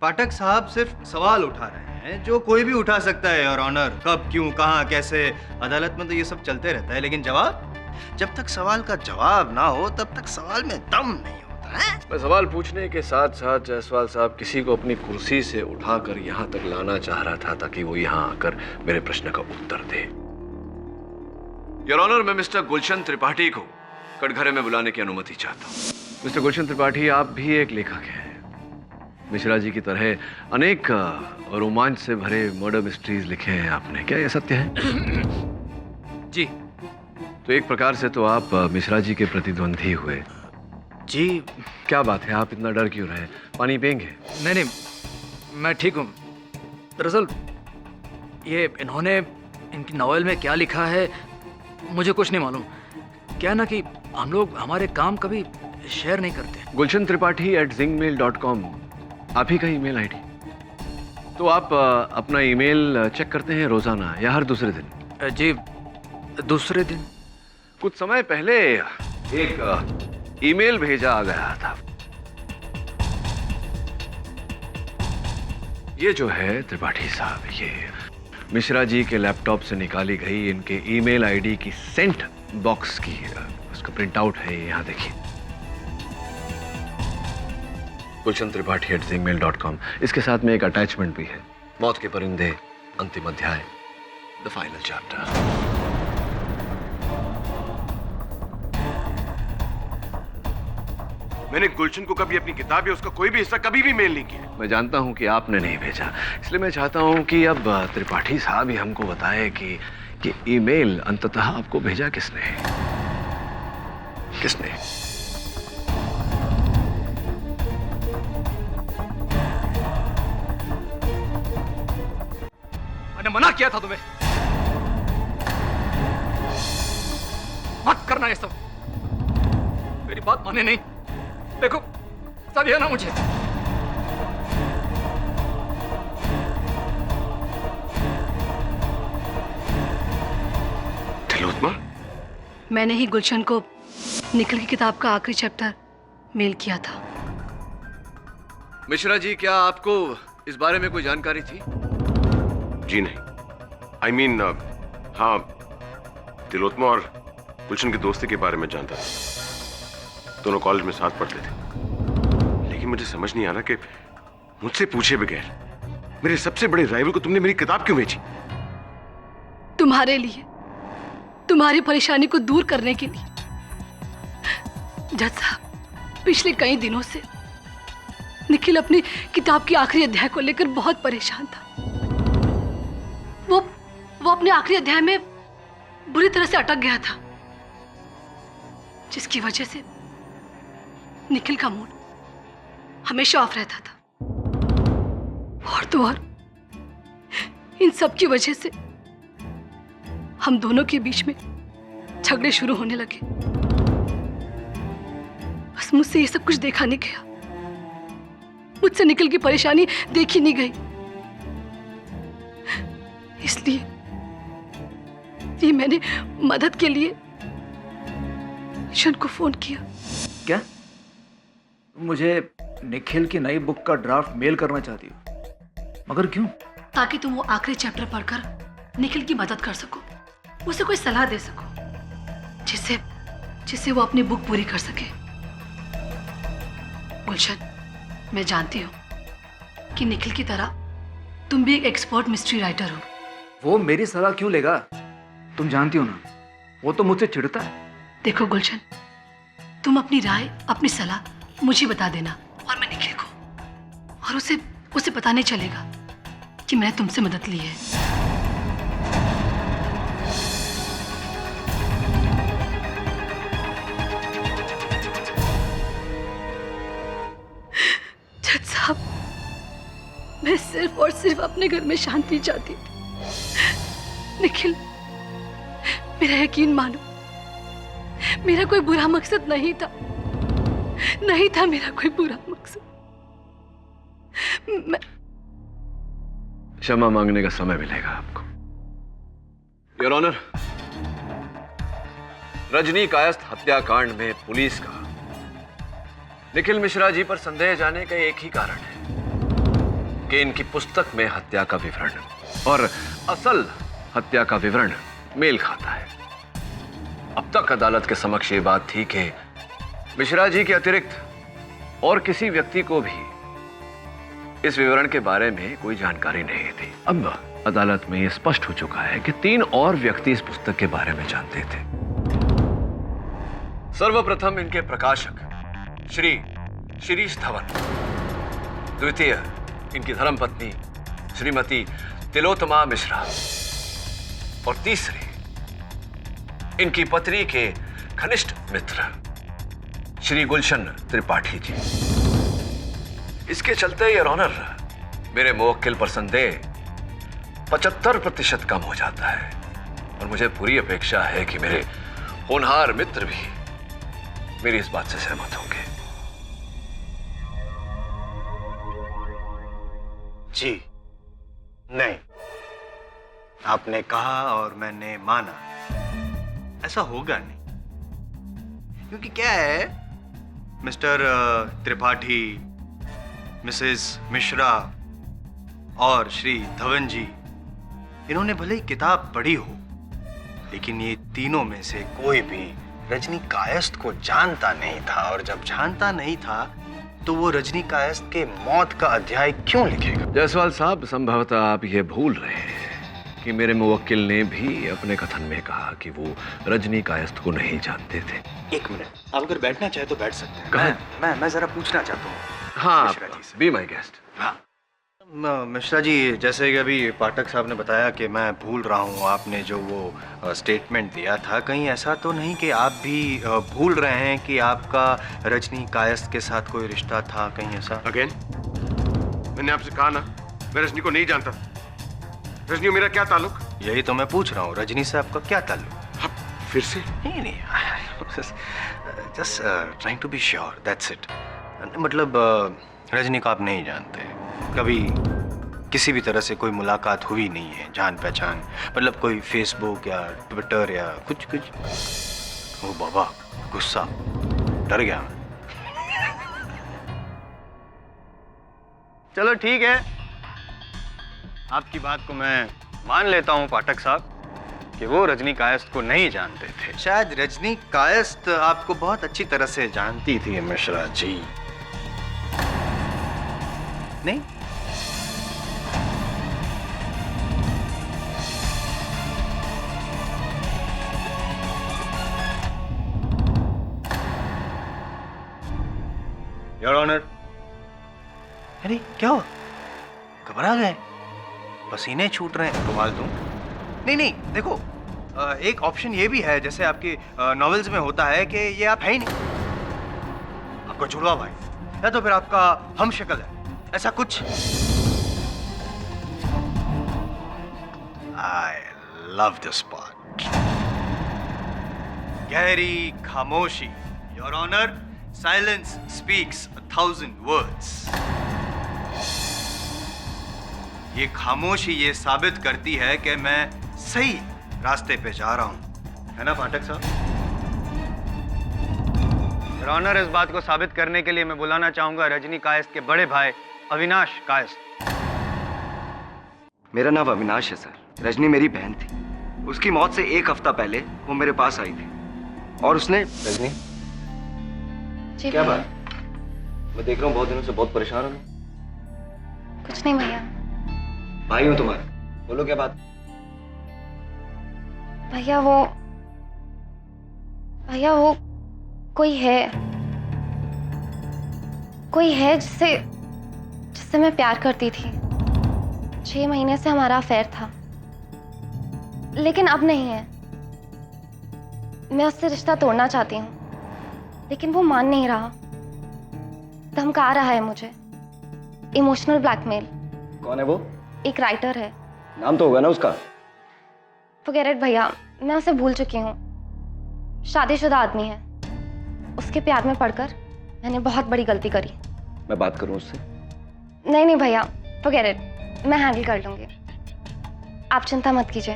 पाठक साहब सिर्फ सवाल उठा रहे हैं जो कोई भी उठा सकता है और ऑनर। कब, क्यों, कहां, कैसे, अदालत में तो ये सब चलते रहता है, लेकिन जवाब, जब तक सवाल का जवाब ना हो तब तक सवाल में दम नहीं होता है। मैं सवाल पूछने के साथ साथ जायसवाल साहब किसी को अपनी कुर्सी से उठाकर यहां तक लाना चाह रहा था ताकि वो यहां आकर मेरे प्रश्न का उत्तर दे। योर ऑनर, मैं मिस्टर गुलशन त्रिपाठी को कटघरे में बुलाने की अनुमति चाहता हूं। मिस्टर गुलशन त्रिपाठी, आप भी एक लेखक हैं। मिश्रा जी की तरह अनेक रोमांच से भरे मर्डर मिस्ट्रीज लिखे हैं आपने, क्या यह सत्य है? जी। तो एक प्रकार से तो आप मिश्रा जी के प्रतिद्वंदी हुए। जी। क्या बात है, आप इतना डर क्यों रहे? पानी पिएंगे? नहीं नहीं, मैं ठीक हूँ। दरअसल ये इन्होंने इनकी नॉवेल में क्या लिखा है मुझे कुछ नहीं मालूम। क्या ना कि हम लोग हमारे काम कभी शेयर नहीं करते। गुलशन त्रिपाठी @zingmail.com आप ही का ईमेल आईडी। तो आप अपना ईमेल चेक करते हैं रोजाना या हर दूसरे दिन? जी, दूसरे दिन। कुछ समय पहले एक ईमेल भेजा गया था। ये जो है त्रिपाठी साहब, ये मिश्रा जी के लैपटॉप से निकाली गई इनके ईमेल आईडी की सेंट बॉक्स की उसका प्रिंट आउट है। यहाँ देखिए, गुलशन त्रिपाठी @zingmail.com। इसके साथ में एक अटैचमेंट भी है, मौत के परिंदे अंतिम अध्याय, द फाइनल चैप्टर। मैंने गुलशन को कभी अपनी किताब या उसका कोई भी हिस्सा कभी भी मेल नहीं किया। मैं जानता हूं कि आपने नहीं भेजा, इसलिए मैं चाहता हूं कि अब त्रिपाठी साहब ही हमको बताए कि ईमेल अंततः आपको भेजा किसने? किसने? मैंने मना किया था तुम्हें, मत करना ये सब। मेरी बात माने नहीं। देखो, सदिया ना मुझे। तिलोत्मा, मैंने ही गुलशन को निखिल की किताब का आखिरी चैप्टर मेल किया था। मिश्रा जी, क्या आपको इस बारे में कोई जानकारी थी? जी नहीं। I mean, हाँ, तिलोत्मा और गुलशन की दोस्ती के बारे में जानता था। दोनों कॉलेज में साथ पढ़ते थे। लेकिन मुझे समझ नहीं आ रहा कि मुझसे पूछे बगैर मेरे सबसे बड़े राइवल को तुमने मेरी किताब क्यों भेजी? तुम्हारे लिए, तुम्हारी परेशानी को दूर करने के लिए। जज साहब, पिछले कई दिनों से निखिल अपनी किताब की आखिरी अध्याय को लेकर बहुत परेशान था। वो अपने आखिरी अध्याय में बुरी तरह से अटक गया था, जिसकी वजह से निखिल का मूड हमेशा ऑफ रहता था। और तो और इन सब की वजह से हम दोनों के बीच में झगड़े शुरू होने लगे। बस मुझसे ये सब कुछ देखा नहीं गया, मुझसे निखिल की परेशानी देखी नहीं गई। इसलिए मैंने मदद के लिए ईशन को फोन किया। क्या मुझे निखिल की नई बुक का ड्राफ्ट मेल करना चाहती हो? मगर क्यों? ताकि तुम वो आखिरी चैप्टर पढ़कर निखिल की मदद कर सको, उसे कोई सलाह दे सको, जिससे वो अपनी बुक पूरी कर सके। गुलशन, मैं जानती हूँ कि निखिल की तरह तुम भी एक एक्सपर्ट मिस्ट्री राइटर हो। वो मेरी सलाह क्यों लेगा? तुम जानती हो ना, वो तो मुझसे चिढ़ता है। देखो गुलशन, तुम अपनी राय, अपनी सलाह मुझे बता देना और मैं निखिल को, और उसे पता नहीं चलेगा कि मैंने तुमसे मदद ली है। जज साहब, मैं सिर्फ और सिर्फ अपने घर में शांति चाहती थी। निखिल, मेरा यकीन मानो, मेरा कोई बुरा मकसद नहीं था मेरा कोई बुरा मकसद। मैं क्षमा मांगने का समय मिलेगा आपको। योर ऑनर, रजनी कायस्थ हत्याकांड में पुलिस का निखिल मिश्रा जी पर संदेह जाने का एक ही कारण है कि इनकी पुस्तक में हत्या का विवरण और असल हत्या का विवरण मेल खाता है। अब तक अदालत के समक्ष ये बात थी कि मिश्रा जी के अतिरिक्त और किसी व्यक्ति को भी इस विवरण के बारे में कोई जानकारी नहीं थी। अब अदालत में यह स्पष्ट हो चुका है कि 3 और व्यक्ति इस पुस्तक के बारे में जानते थे। सर्वप्रथम इनके प्रकाशक श्री शिरीष धवन, द्वितीय इनकी धर्मपत्नी श्रीमती तिलोत्तमा मिश्रा, और तीसरे इनकी पत्नी के घनिष्ठ मित्र श्री गुलशन त्रिपाठी जी। इसके चलते योर ऑनर, मेरे मुवक्किल पर संदेह 75% कम हो जाता है, और मुझे पूरी अपेक्षा है कि मेरे होनहार मित्र भी मेरी इस बात से सहमत होंगे। जी नहीं, आपने कहा और मैंने माना, ऐसा होगा नहीं। क्योंकि क्या है, मिस्टर त्रिपाठी, मिसेस मिश्रा और श्री धवन जी, इन्होंने भले ही किताब पढ़ी हो, लेकिन ये तीनों में से कोई भी रजनी कायस्थ को जानता नहीं था, और जब जानता नहीं था तो वो रजनी कायस्थ के मौत का अध्याय क्यों लिखेगा? जायसवाल साहब, संभवतः आप ये भूल रहे हैं कि मेरे मुवक्किल ने भी अपने कथन में कहा कि वो रजनी कायस्थ को नहीं जानते थे। एक मिनट, आप अगर बैठना चाहे तो बैठ सकते हैं। मैं जरा पूछना चाहता हूँ। हाँ, बी माय गेस्ट। हाँ मिश्रा जी, जैसे कि अभी पाठक साहब ने बताया कि मैं भूल रहा हूँ, आपने जो वो स्टेटमेंट दिया था, कहीं ऐसा तो नहीं कि आप भी भूल रहे हैं कि आपका रजनी कायस्थ के साथ कोई रिश्ता था? कहीं ऐसा? अगेन, मैंने आपसे कहा ना, मैं रजनी को नहीं जानता। रजनी मेरा क्या ताल्लुक? यही तो मैं पूछ रहा हूँ, रजनी से आपका क्या ताल्लुक? फिर से? नहीं, just trying to be sure, that's it. मतलब रजनी को आप नहीं जानते, कभी किसी भी तरह से कोई मुलाकात हुई नहीं है, जान पहचान, मतलब कोई फेसबुक या ट्विटर या कुछ? ओ बाबा, गुस्सा, डर गया मैं। चलो ठीक है, आपकी बात को मैं मान लेता हूं पाठक साहब कि वो रजनी कायस्थ को नहीं जानते थे। शायद रजनी कायस्थ आपको बहुत अच्छी तरह से जानती थी मिश्रा जी, नहीं? Your honour. अरे क्या हुआ, घबरा गए? पसीने छूट रहे हैं, रुमाल दूं? नहीं, देखो, एक ऑप्शन ये भी है, जैसे आपके नॉवेल्स में होता है कि ये आप है ही नहीं, आपका जुड़वा भाई, या तो फिर आपका हम शक्ल है, ऐसा कुछ। I love this part. गहरी खामोशी, your honour, silence speaks 1,000 words. ये खामोशी ये साबित करती है कि मैं सही रास्ते पे जा रहा हूं, है ना पाठक साहब? योर ऑनर, इस बात को साबित करने के लिए मैं बुलाना चाहूंगा रजनी कायस्थ के बड़े भाई अविनाश कायस्थ। मेरा नाम अविनाश है सर। रजनी मेरी बहन थी। उसकी मौत से 1 हफ्ता पहले वो मेरे पास आई थी और उसने। रजनी, क्या बात? मैं देख रहा हूँ बहुत दिनों से बहुत परेशान हूँ। कुछ नहीं भैया। भाई हूँ तुम्हारा, बोलो क्या बात? भैया वो कोई है जिससे मैं प्यार करती थी। 6 महीने से हमारा अफेयर था, लेकिन अब नहीं है। मैं उससे रिश्ता तोड़ना चाहती हूँ, लेकिन वो मान नहीं रहा, धमका रहा है मुझे। Emotional blackmail. कौन है वो? एक राइटर है। नाम तो होगा ना उसका? फॉरगेट इट भैया, मैं उसे भूल चुकी हूँ। शादीशुदा आदमी है। उसके प्यार में पड़कर मैंने बहुत बड़ी गलती करी। मैं बात करूँ उससे? नहीं भैया, फॉरगेट इट, मैं हैंडल कर लूंगी, आप चिंता मत कीजिए।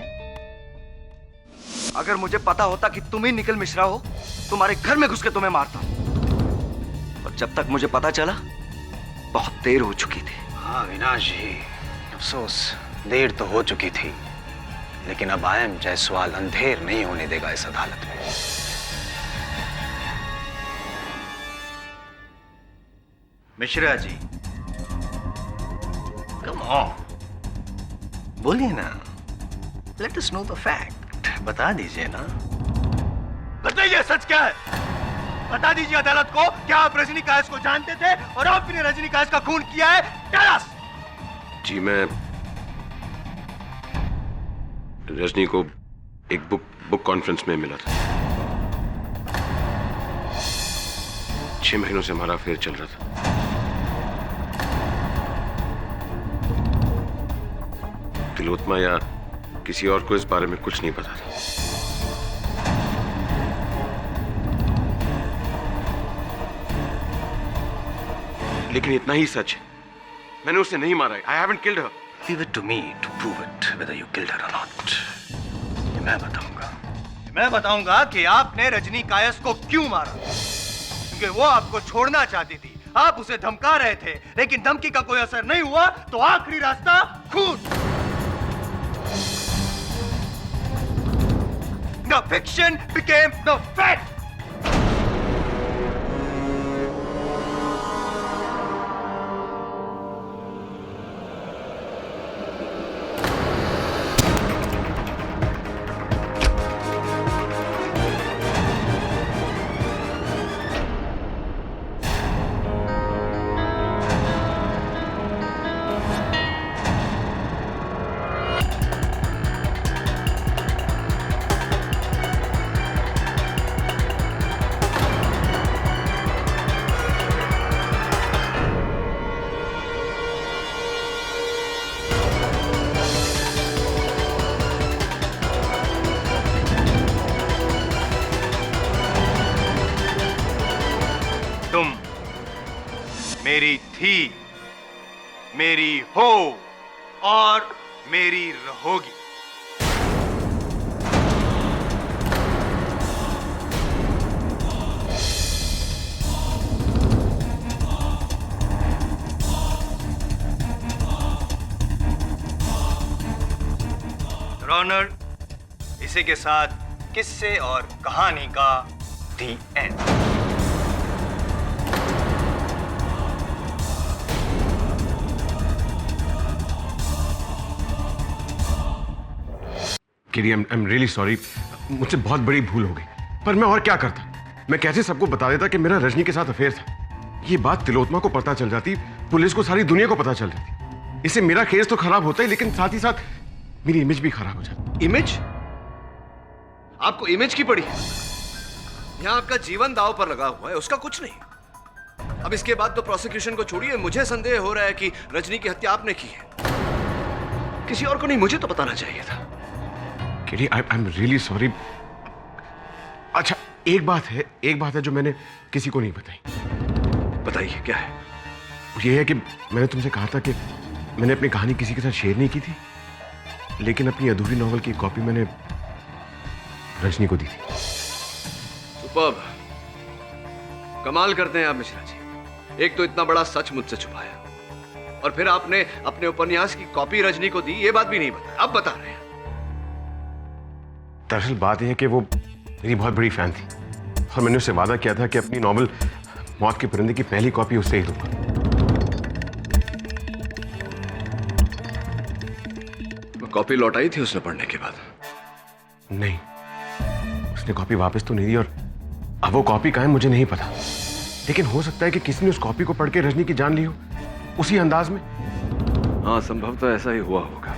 अगर मुझे पता होता कि तुम ही निखिल मिश्रा हो, तुम्हारे घर में घुस के तुम्हें मारता। और जब तक मुझे पता चला बहुत देर हो चुकी थी। हाँ अविनाश जी, अफसोस देर तो हो चुकी थी, लेकिन अब आयम जायसवाल अंधेर नहीं होने देगा इस अदालत में। मिश्रा जी, कम ऑन, बोलिए ना, let us know the fact, बता दीजिए ना। बताइए सच क्या है, बता दीजिए अदालत को, क्या आप रजनी कायस्थ को जानते थे और आपने रजनी कायस्थ का खून किया है? Tell us. जी, मैं रजनी को एक बुक कॉन्फ्रेंस में मिला था। 6 महीनों से हमारा अफेयर चल रहा था। तिलोत्मा या किसी और को इस बारे में कुछ नहीं पता था। लेकिन इतना ही सच है, मैंने उसे नहीं मारा है। I haven't killed her. Leave it to me to prove it whether you killed her or not. ये मैं बताऊंगा कि आपने रजनी कायस्थ को क्यों मारा, क्योंकि वो आपको छोड़ना चाहती थी। आप उसे धमका रहे थे, लेकिन धमकी का कोई असर नहीं हुआ, तो आखिरी रास्ता खून। The fiction became the fact. तुम मेरी थी, मेरी हो और मेरी रहोगी। रॉनर, इसी के साथ किस्से और कहानी का दी एंड। किरी, आई एम रियली सॉरी, मुझसे बहुत बड़ी भूल हो गई। पर मैं और क्या करता, मैं कैसे सबको बता देता कि मेरा रजनी के साथ अफेयर था। ये बात तिलोत्मा को पता चल जाती, पुलिस को, सारी दुनिया को पता चल जाती। इससे मेरा केस तो खराब होता ही, लेकिन साथ ही साथ मेरी इमेज भी खराब हो जाती। इमेज? आपको इमेज की पड़ी है। यहाँ आपका जीवन दांव पर लगा हुआ है, उसका कुछ नहीं। अब इसके बाद तो प्रोसिक्यूशन को छोड़िए, मुझे संदेह हो रहा है कि रजनी की हत्या आपने की है, किसी और को नहीं। मुझे तो बताना चाहिए था। KD, I am really sorry. अच्छा, एक बात है जो मैंने किसी को नहीं बताई। बताइए, क्या है? ये है कि मैंने तुमसे कहा था कि मैंने अपनी कहानी किसी के साथ शेयर नहीं की थी, लेकिन अपनी अधूरी नॉवल की कॉपी मैंने रजनी को दी थी। सुपर्ब, कमाल करते हैं आप मिश्रा जी। एक तो इतना बड़ा सच मुझसे छुपाया, और फिर आपने अपने उपन्यास की कॉपी रजनी को दी, ये बात भी नहीं बताई। अब बता रहे हैं। दरअसल बात यह है कि वो मेरी बहुत बड़ी फैन थी, और मैंने उससे वादा किया था कि अपनी नॉवल मौत के परिंदे की पहली कॉपी उससे ही दूंगा। कॉपी लौटाई थी उसने पढ़ने के बाद? नहीं, उसने कॉपी वापस तो नहीं दी, और अब वो कॉपी कहाँ है मुझे नहीं पता। लेकिन हो सकता है कि किसी ने उस कॉपी को पढ़ के रजनी की जान ली हो, उसी अंदाज में। हाँ, संभव तो ऐसा ही हुआ होगा,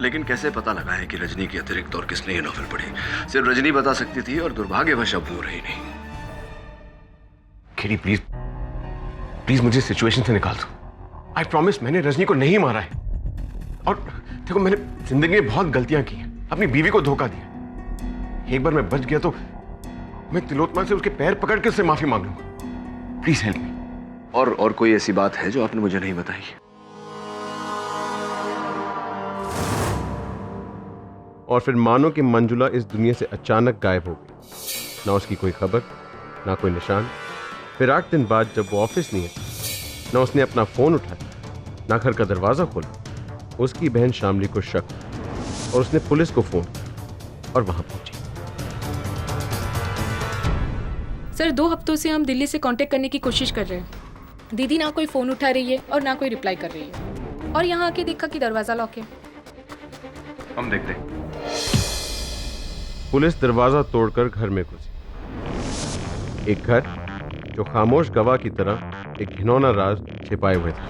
लेकिन कैसे पता लगाएं कि रजनी की अतिरिक्त और किसने ये नॉवल पढ़ी? सिर्फ रजनी बता सकती थी, और दुर्भाग्यवश अब वो रही नहीं। केडी, प्लीज मुझे सिचुएशन से निकाल दो। आई प्रॉमिस, मैंने रजनी को नहीं मारा है। और देखो, मैंने जिंदगी में बहुत गलतियां की हैं, अपनी बीवी को धोखा दिया। एक बार मैं बच गया तो मैं तिलोत्तमा से उसके पैर पकड़ के उससे माफी मांग लूंगा। Please help me. और कोई ऐसी बात है जो आपने मुझे नहीं बताई? और फिर मानो कि मंजुला इस दुनिया से अचानक गायब हो गई। ना उसकी कोई खबर, ना कोई निशान। फिर 8 दिन बाद जब वो ऑफिस नहीं है, ना उसने अपना फोन उठाया, ना घर का दरवाजा खोला। उसकी बहन शामली को शक, और उसने पुलिस को फोन और वहां पहुंची। सर, 2 हफ्तों से हम दिल्ली से कांटेक्ट करने की कोशिश कर रहे हैं। दीदी ना कोई फोन उठा रही है और ना कोई रिप्लाई कर रही है, और यहाँ आके देखा कि दरवाजा लॉक है। हम देखते हैं। पुलिस दरवाजा तोड़कर घर में घुसी। एक घर जो खामोश गवाह की तरह एक घिनौना राज छिपाए हुए था।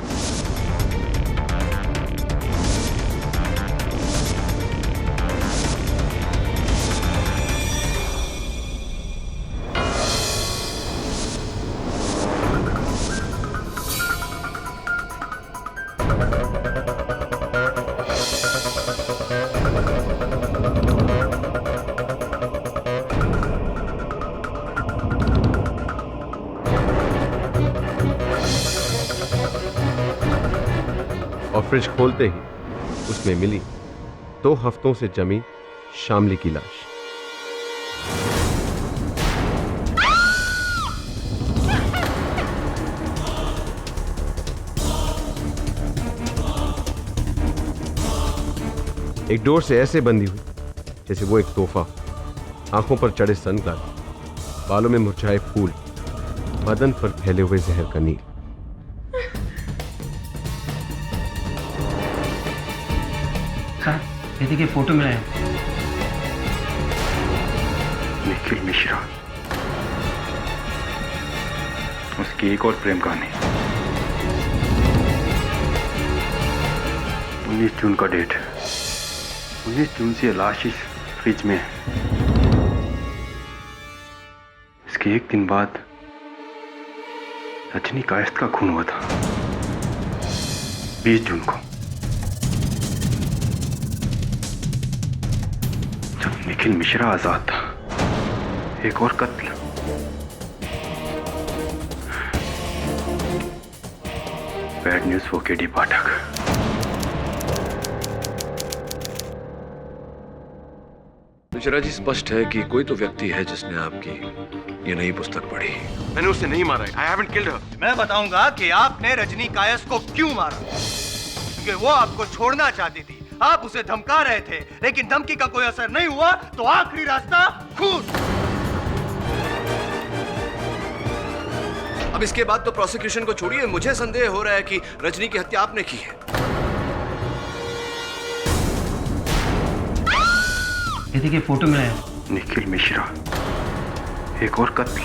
और फ्रिज खोलते ही उसमें मिली 2 हफ्तों से जमी शामली की लाश। एक डोर से ऐसे बंधी हुई जैसे वो एक तोहफा। आंखों पर चढ़े सनग्लास, बालों में मुरझाए फूल, बदन पर फैले हुए जहर का नील। दीदी के फोटो मिला है। निखिल मिश्रा, उसकी एक और प्रेम कहानी। 19 जून का डेट। 19 जून से लाश इस फ्रिज में है। इसके एक दिन बाद रजनी कायस्थ का खून हुआ था, 20 जून को, जब निखिल मिश्रा आजाद था। एक और कत्ल। बैड न्यूज फॉर केडी पाठक। मिश्रा जी, स्पष्ट है कि कोई तो व्यक्ति है जिसने आपकी ये नई पुस्तक पढ़ी। मैंने उसे नहीं मारा है। I haven't killed her। मैं बताऊंगा कि आपने रजनी कायस्थ को क्यों मारा। क्योंकि वो आपको छोड़ना चाहती थी, आप उसे धमका रहे थे, लेकिन धमकी का कोई असर नहीं हुआ, तो आखिरी रास्ता खून। अब इसके बाद तो प्रोसिक्यूशन को छोड़िए, मुझे संदेह हो रहा है कि रजनी की हत्या आपने की है। दीदी के फोटो मिला है। निखिल मिश्रा, एक और कत्ल।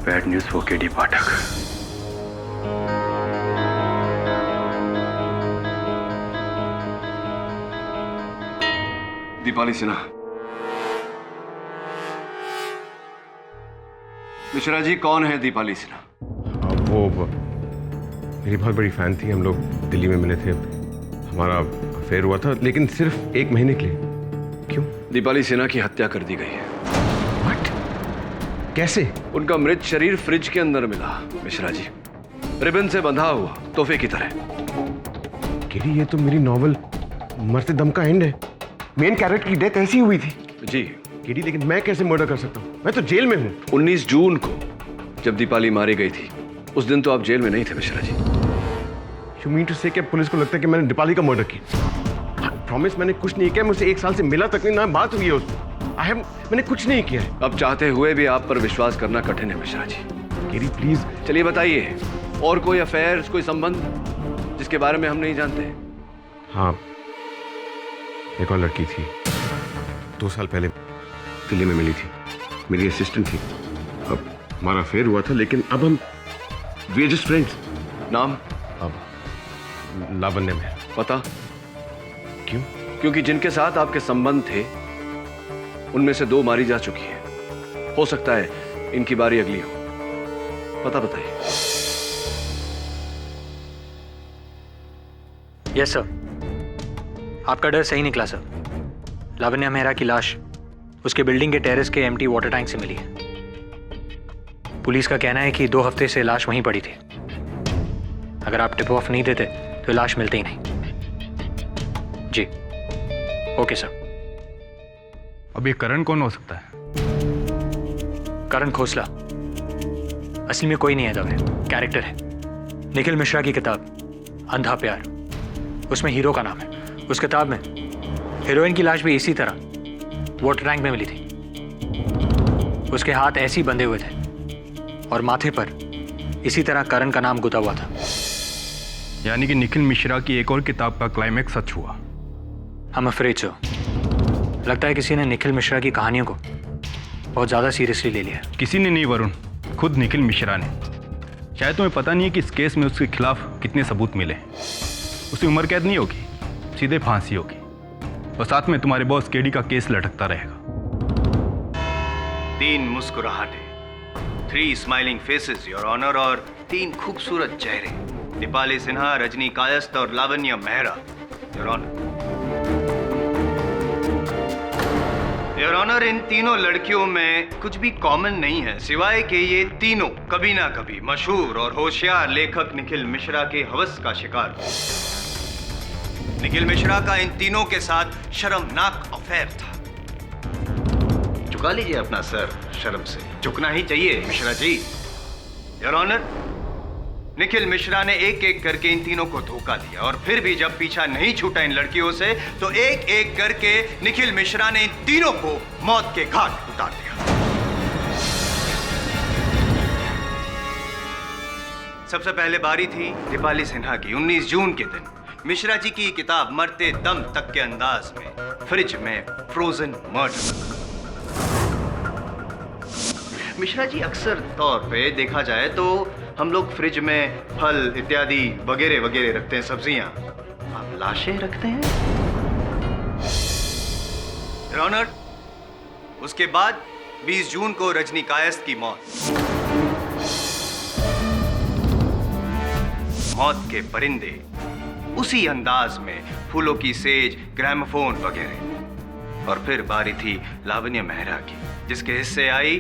बैड न्यूज फॉर केडी पाठक। दीपाली सिन्हा, मिश्रा जी, कौन है दीपाली सिन्हा? वो मेरी बहुत बड़ी फैन थी। हम लोग दिल्ली में मिले थे, हमारा अफेयर हुआ था, लेकिन सिर्फ 1 महीने के लिए। क्यों? दीपाली सिन्हा की हत्या कर दी गई है। What? कैसे? उनका मृत शरीर फ्रिज के अंदर मिला मिश्रा जी, रिबन से बंधा हुआ, तोहफे की तरह। केडी, ये तो मेरी नॉवल मरते दम का एंड है। मेन कैरेक्टर की डेथ ऐसी हुई थी। जी केडी, लेकिन मैं कैसे मर्डर कर सकता हूँ? मैं तो जेल में हूँ। 19 जून को जब दीपाली मारी गई थी, उस दिन तो आप जेल में नहीं थे Mishra ji. You mean to say कि पुलिस को लगता है कि मैंने दीपाली का मर्डर किया? प्रॉमिस, मैंने कुछ नहीं किया। मुझसे 1 साल से मिला तक नहीं, ना बात हुई है उससे। मैंने कुछ नहीं किया है। अब चाहते हुए भी आप पर विश्वास करना कठिन है मिश्रा जी। KD please. चलिए बताइए, और कोई अफेयर, कोई संबंध जिसके बारे में हम नहीं जानते? हाँ, एक और लड़की थी, 2 साल पहले दिल्ली में मिली थी, मेरी असिस्टेंट थी। अब हमारा अफेयर हुआ था, लेकिन अब हम वी आर जस्ट फ्रेंड्स। नाम? अब लावण्य में। पता? क्यों? क्योंकि जिनके साथ आपके संबंध थे उनमें से 2 मारी जा चुकी हैं। हो सकता है इनकी बारी अगली हो। पता बताइए। यस सर, आपका डर सही निकला सर। लावण्य मेहरा की लाश उसके बिल्डिंग के टेरेस के एम्प्टी वाटर टैंक से मिली है। पुलिस का कहना है कि 2 हफ्ते से लाश वहीं पड़ी थी। अगर आप टिप ऑफ नहीं देते तो लाश मिलती ही नहीं। जी ओके सर। अब ये करण कौन हो सकता है? करण खोसला असली में कोई नहीं है दवे, कैरेक्टर है। निखिल मिश्रा की किताब अंधा प्यार, उसमें हीरो का नाम है। उस किताब में हीरोइन की लाश भी इसी तरह वाटर टैंक में मिली थी। उसके हाथ ऐसे ही बंधे हुए थे और माथे पर इसी तरह करण का नाम गुथा हुआ था। यानी कि निखिल मिश्रा की एक और किताब का क्लाइमैक्स सच हुआ। हम अफ्रेड सो, लगता है किसी ने निखिल मिश्रा की कहानियों को बहुत ज़्यादा सीरियसली ले लिया। किसी ने नहीं वरुण, खुद निखिल मिश्रा ने। शायद तुम्हें पता नहीं है कि इस केस में उसके खिलाफ कितने सबूत मिले। उसकी उम्र कैद नहीं होगी, सीधे फांसी होगी, और साथ में तुम्हारे बॉस केडी का केस लटकता रहेगा। 3 मुस्कुराहटें, 3 स्माइलिंग फेसेस योर ऑनर, और 3 खूबसूरत चेहरे, दीपाली सिन्हा, रजनी कायस्थ और Lavanya Mehra your honour. Your honour, इन तीनों लड़कियों में कुछ भी कॉमन नहीं है, सिवाय कि ये तीनों कभी ना कभी मशहूर और होशियार लेखक निखिल मिश्रा के हवस का शिकार। निखिल मिश्रा का इन तीनों के साथ शर्मनाक अफेयर था। झुका लीजिए अपना सर, शर्म से झुकना ही चाहिए मिश्रा जी। योर ऑनर, निखिल मिश्रा ने एक एक करके इन तीनों को धोखा दिया, और फिर भी जब पीछा नहीं छूटा इन लड़कियों से, तो एक एक करके निखिल मिश्रा ने इन तीनों को मौत के घाट उतार दिया। सबसे पहले बारी थी दीपाली सिन्हा की। 19 जून के दिन मिश्रा जी की किताब मरते दम तक के अंदाज में फ्रिज में फ्रोजन मर्डर। मिश्रा जी, अक्सर तौर पे देखा जाए तो हम लोग फ्रिज में फल इत्यादि वगैरह वगैरह रखते हैं, सब्जियां। आप लाशें रखते हैं योर ऑनर। उसके बाद 20 जून को रजनी कायस्थ की मौत के परिंदे उसी अंदाज में, फूलों की सेज, ग्रामोफोन वगैरह। और फिर बारी थी लावण्य मेहरा की, जिसके हिस्से आई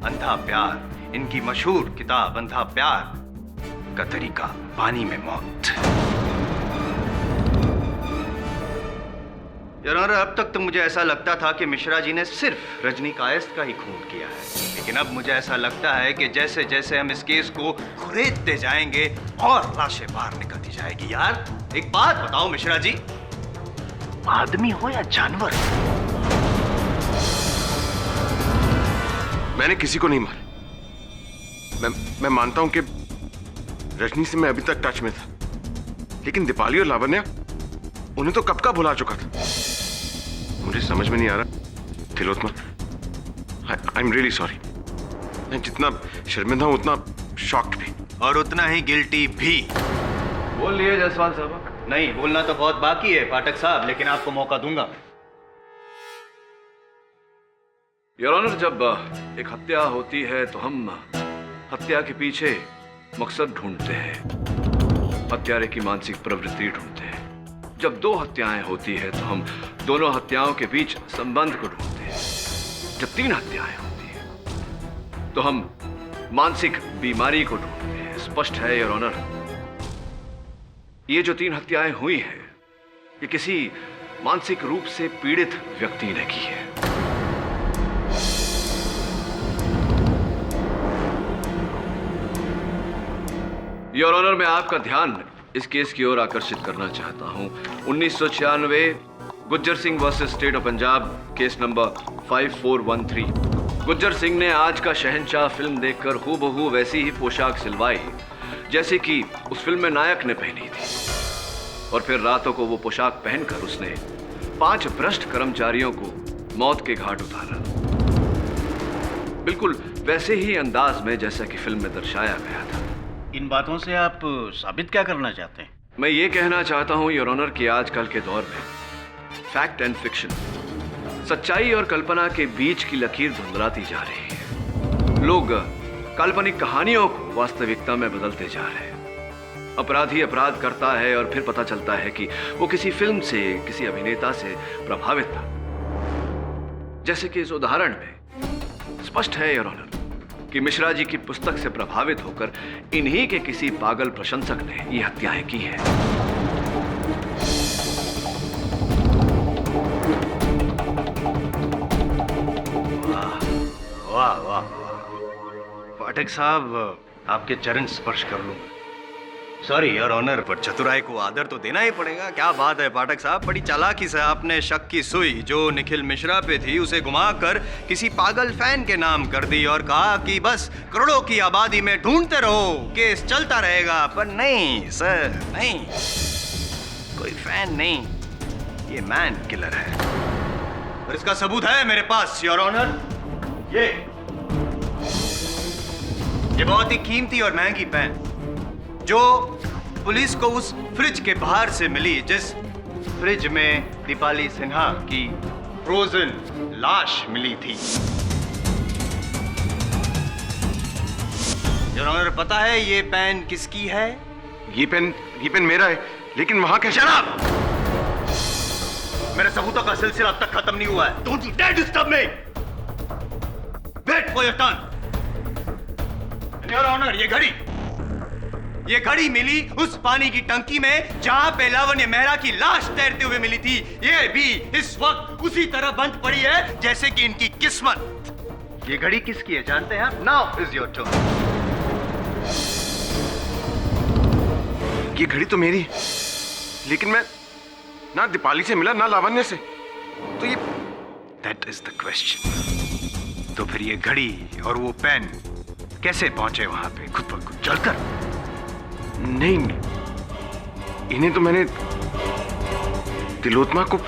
अंधा प्यार। इनकी मशहूर किताब अंधा प्यार का तरीका, पानी में मौत। यार, अब तक तो मुझे ऐसा लगता था कि मिश्रा जी ने सिर्फ रजनी कायस्थ का ही खून किया है, लेकिन अब मुझे ऐसा लगता है कि जैसे जैसे हम इस केस को खुरेदते जाएंगे और लाशें बाहर निकलती जाएगी। यार, एक बात बताओ मिश्रा जी, आदमी हो या जानवर? मैंने किसी को नहीं मारा। मैं मानता हूं कि रजनी से मैं अभी तक टच में था, लेकिन दीपाली और लावण्य, उन्हें तो कब का भुला चुका था। मुझे समझ में नहीं आ रहा Tilottama, I am really sorry. मैं जितना शर्मिंदा हूं उतना शॉक्ड भी, और उतना ही गिल्टी भी। बोल लिए जायसवाल साहब? नहीं, बोलना तो बहुत बाकी है पाठक साहब, लेकिन आपको मौका दूंगा। योर ऑनर, जब एक हत्या होती है तो हम हत्या के पीछे मकसद ढूंढते हैं, हत्यारे की मानसिक प्रवृत्ति ढूंढते हैं। जब दो हत्याएं होती है तो हम दोनों हत्याओं के बीच संबंध को ढूंढते हैं। जब तीन हत्याएं होती है तो हम मानसिक बीमारी को ढूंढते हैं। स्पष्ट है योर ऑनर, ये जो तीन हत्याएं हुई हैं ये किसी मानसिक रूप से पीड़ित व्यक्ति ने की है। योर ऑनर, मैं आपका ध्यान इस केस की ओर आकर्षित करना चाहता हूं। 1996 Gujjar Singh versus state of Punjab, case number 5413। Gujjar Singh ने आज का शहंशाह फिल्म देखकर हूबहू वैसी ही पोशाक सिलवाई जैसे कि उस फिल्म में नायक ने पहनी थी, और फिर रातों को वो पोशाक पहनकर उसने 5 भ्रष्ट कर्मचारियों को मौत के घाट उतारा, बिल्कुल वैसे ही अंदाज में जैसा कि फिल्म में दर्शाया गया था। इन बातों से आप साबित क्या करना चाहते हैं? मैं ये कहना चाहता हूं योर ऑनर कि आजकल के दौर में फैक्ट एंड फिक्शन, सच्चाई और कल्पना के बीच की लकीर धुंधलाती जा रही है। लोग काल्पनिक कहानियों को वास्तविकता में बदलते जा रहे हैं। अपराधी अपराध करता है और फिर पता चलता है कि वो किसी फिल्म से, किसी अभिनेता से प्रभावित था। जैसे कि इस उदाहरण में स्पष्ट है योर ऑनर कि मिश्रा जी की पुस्तक से प्रभावित होकर इन्हीं के किसी पागल प्रशंसक ने ये हत्याएं की है। वाह वाह पाठक साहब, आपके चरण स्पर्श कर लूं। सॉरी योर ऑनर, पर चतुराई को आदर तो देना ही पड़ेगा। क्या बात है पाठक साहब, बड़ी चालाकी से आपने शक की सुई जो निखिल मिश्रा पे थी उसे घुमाकर किसी पागल फैन के नाम कर दी और कहा कि बस करोड़ों की आबादी में ढूंढते रहो, केस चलता रहेगा। पर नहीं सर, नहीं, कोई फैन नहीं, ये मैन किलर है और इसका सबूत है मेरे पास योर ऑनर। ये बहुत ही कीमती और महंगी पेन जो पुलिस को उस फ्रिज के बाहर से मिली जिस फ्रिज में दीपाली सिन्हा की फ्रोजन लाश मिली थी। योर ऑनर, पता है ये पेन किसकी है? ये पेन मेरा है, लेकिन वहां कैसे? शराब! मेरे सबूतों का सिलसिला अब तक खत्म नहीं हुआ है। Don't you dare disturb me! Wait for your turn. Your honour, ये घड़ी मिली उस पानी की टंकी में जहां पे लावण्य मेहरा की लाश तैरते हुए मिली थी। ये भी इस वक्त उसी तरह बंद पड़ी है जैसे कि इनकी किस्मत। ये घड़ी किसकी है जानते हैं आप? Now is your turn. ये घड़ी तो मेरी, लेकिन मैं ना दीपाली से मिला ना लावण्य से, तो ये दैट इज द क्वेश्चन। तो फिर ये घड़ी और वो पेन कैसे पहुंचे वहां पे खुद ब खुद चलकर? नहीं, इन्हें तो मैंने तिलोत्मा को।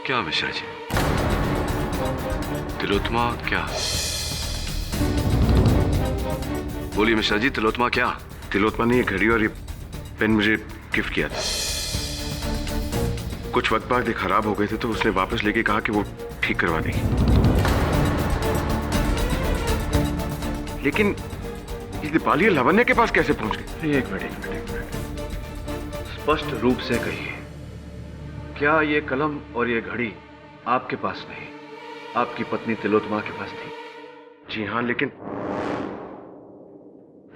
क्या मिश्रा जी? तिलोत्मा क्या? बोलिए मिश्रा जी, तिलोत्मा क्या? तिलोत्मा ने ये घड़ी और ये पेन मुझे गिफ्ट किया था। कुछ वक्त बाद ये खराब हो गए थे तो उसने वापस लेके कहा कि वो ठीक करवा देगी। लेकिन ये दीपाली लावण्य के पास कैसे पहुंच गए? एक मिनट। स्पष्ट रूप से कहिए, क्या ये कलम और ये घड़ी आपके पास नहीं, आपकी पत्नी तिलोत्मा के पास थी? जी हाँ, लेकिन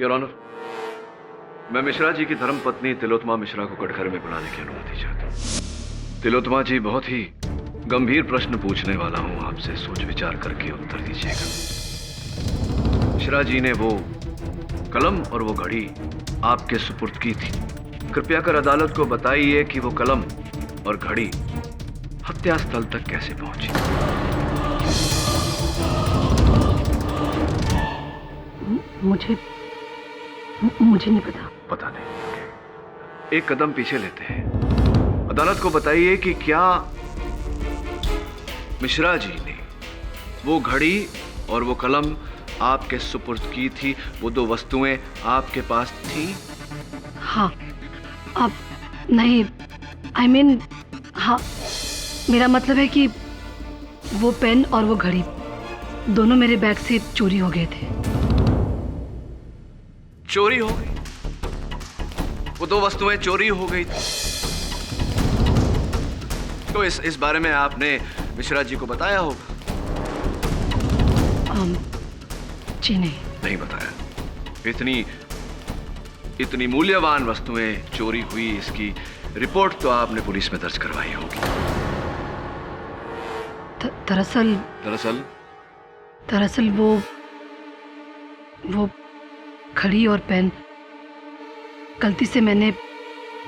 योर ऑनर, मैं मिश्रा जी की धर्म पत्नी तिलोत्मा मिश्रा को कटघरे में बुलाने की अनुमति चाहता हूं। तिलोत्मा जी, बहुत ही गंभीर प्रश्न पूछने वाला हूं आपसे, सोच विचार करके उत्तर दीजिएगा। मिश्रा जी ने वो कलम और वो घड़ी आपके सुपुर्द की थी। कृपया कर अदालत को बताइए कि वो कलम और घड़ी हत्या स्थल तक कैसे पहुंची। मुझे नहीं पता। पता नहीं। एक कदम पीछे लेते हैं। अदालत को बताइए कि क्या मिश्रा जी ने वो घड़ी और वो कलम आपके सुपुर्द की थी? वो दो वस्तुएं आपके पास थी? हाँ। अब नहीं, I mean, हाँ, मेरा मतलब है कि वो पेन और वो घड़ी दोनों मेरे बैग से चोरी हो गए थे। चोरी हो गई? वो दो वस्तुएं चोरी हो गई थी। तो इस बारे में आपने मिश्रा जी को बताया होगा? जी नहीं बताया। इतनी मूल्यवान वस्तुएं चोरी हुई, इसकी रिपोर्ट तो आपने पुलिस में दर्ज करवाई होगी। दरअसल वो घड़ी और पेन गलती से मैंने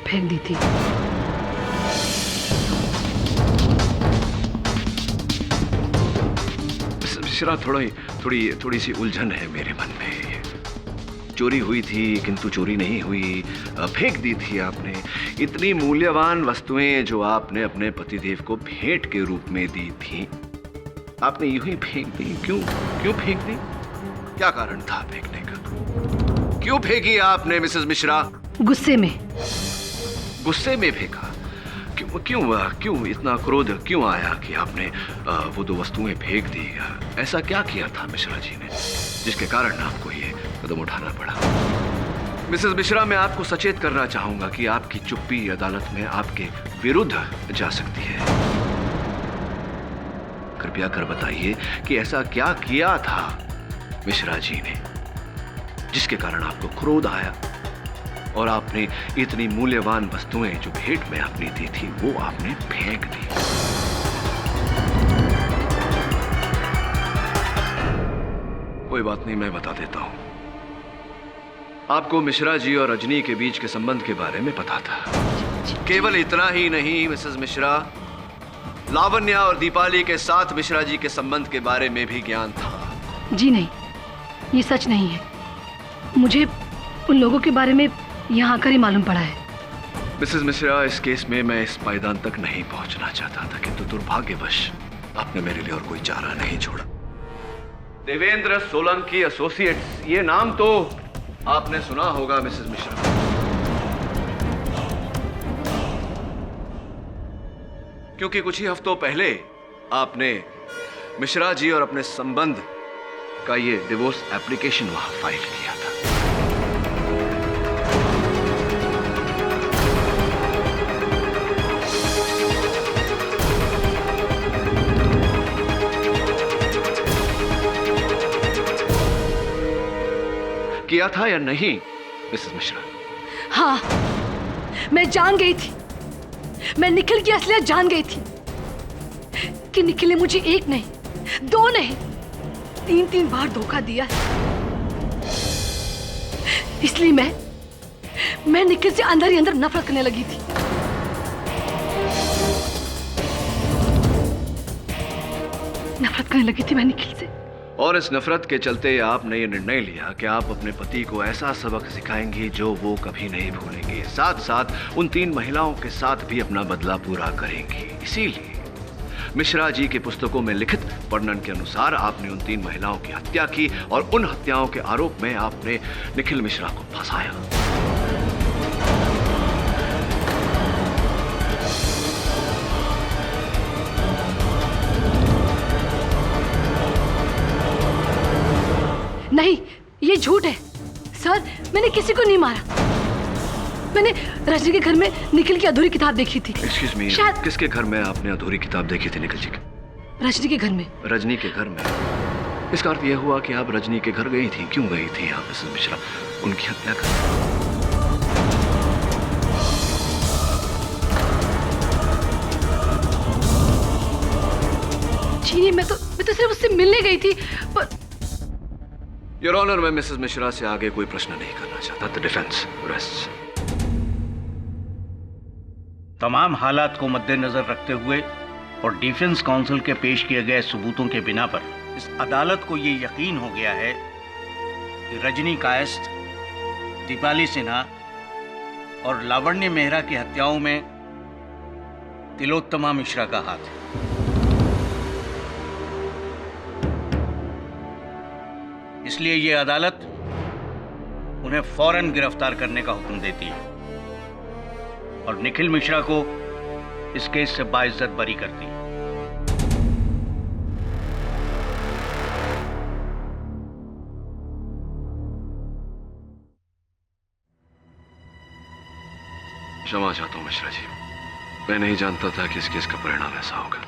फेंक दी थी। मिश्रा, थोड़ी सी उलझन है मेरे मन में। चोरी हुई थी किंतु चोरी नहीं हुई, फेंक दी थी आपने। इतनी मूल्यवान वस्तुएं जो आपने अपने पतिदेव को भेंट के रूप में दी थी, आपने यूं ही फेंक दी। क्यों फेंक दी? क्या कारण था फेंकने का? क्यों फेंकी आपने मिसेस मिश्रा? गुस्से में फेंका? क्यों इतना क्रोध क्यों आया कि आपने वो दो वस्तुएं फेंक दी? ऐसा क्या किया था मिश्रा जी ने जिसके कारण आपको ये कदम उठाना पड़ा? मिसेस मिश्रा, मैं आपको सचेत करना चाहूंगा कि आपकी चुप्पी अदालत में आपके विरुद्ध जा सकती है। कृपया कर बताइए कि ऐसा क्या किया था मिश्रा जी ने जिसके कारण आपको क्रोध आया और आपने इतनी मूल्यवान वस्तुएं जो भेंट में आपने दी थी वो आपने फेंक दी। कोई बात नहीं, मैं बता देता हूं। आपको मिश्रा जी और रजनी के बीच के संबंध के बारे में पता था। केवल इतना ही नहीं मिसेस मिश्रा, लावण्या और दीपाली के साथ मिश्रा जी के संबंध के बारे में भी ज्ञान था। जी नहीं, ये सच नहीं है। मुझे उन लोगों के बारे में यहाँ आकर ही मालूम पड़ा है। मिसेस मिश्रा, इस केस में मैं इस पायदान तक नहीं पहुंचना चाहता था, किंतु दुर्भाग्यवश आपने मेरे लिए और कोई चारा नहीं छोड़ा। देवेंद्र सोलंकी एसोसिएट्स, ये नाम तो आपने सुना होगा मिसेस मिश्रा। क्योंकि कुछ ही हफ्तों पहले आपने मिश्रा जी और अपने संबंध का ये डिवोर्स एप्लीकेशन वहां फाइल किया था। किया था या नहीं मिसेस मिश्रा? हाँ, मैं जान गई थी, मैं निखिल की असलियत जान गई थी कि निखिल ने मुझे एक नहीं, दो नहीं, तीन बार धोखा दिया। इसलिए मैं निखिल से अंदर ही अंदर नफरत करने लगी थी। नफरत करने लगी थी मैं निखिल से। और इस नफरत के चलते आपने ये निर्णय लिया कि आप अपने पति को ऐसा सबक सिखाएंगी जो वो कभी नहीं भूलेंगे। साथ साथ उन 3 महिलाओं के साथ भी अपना बदला पूरा करेंगी। इसीलिए मिश्रा जी की पुस्तकों में लिखित वर्णन के अनुसार आपने उन 3 महिलाओं की हत्या की और उन हत्याओं के आरोप में आपने निखिल मिश्रा को फंसाया। नहीं, ये झूठ है सर। मैंने किसी को नहीं मारा। मैंने रजनी के घर में निखिल की अधूरी किताब देखी थी। एक्सक्यूज मी, किसके घर में आपने अधूरी किताब देखी थी निखिल जी की? रजनी के घर में। रजनी के घर में? इसका अर्थ यह हुआ कि आप रजनी के घर गई थी। क्यों गई थी आप मिसेस मिश्रा उनकी हत्या करने? जी मैं तो सिर्फ उससे मिलने गई थी। पर योर ऑनर, मैं मिसेस मिश्रा से आगे कोई प्रश्न नहीं करना चाहता। The defence rests. तमाम हालात को मद्देनजर रखते हुए और डिफेंस काउंसिल के पेश किए गए सबूतों के बिना पर इस अदालत को ये यकीन हो गया है कि रजनी कायस्थ, दीपाली सिन्हा और लावण्य मेहरा की हत्याओं में तिलोत्तमा मिश्रा का हाथ है। इसलिए ये अदालत उन्हें फौरन गिरफ्तार करने का हुक्म देती है और निखिल मिश्रा को इस केस से बाइज्जत बरी कर दी। क्षमा चाहता हूं मिश्रा जी, मैं नहीं जानता था कि इस केस का परिणाम ऐसा होगा।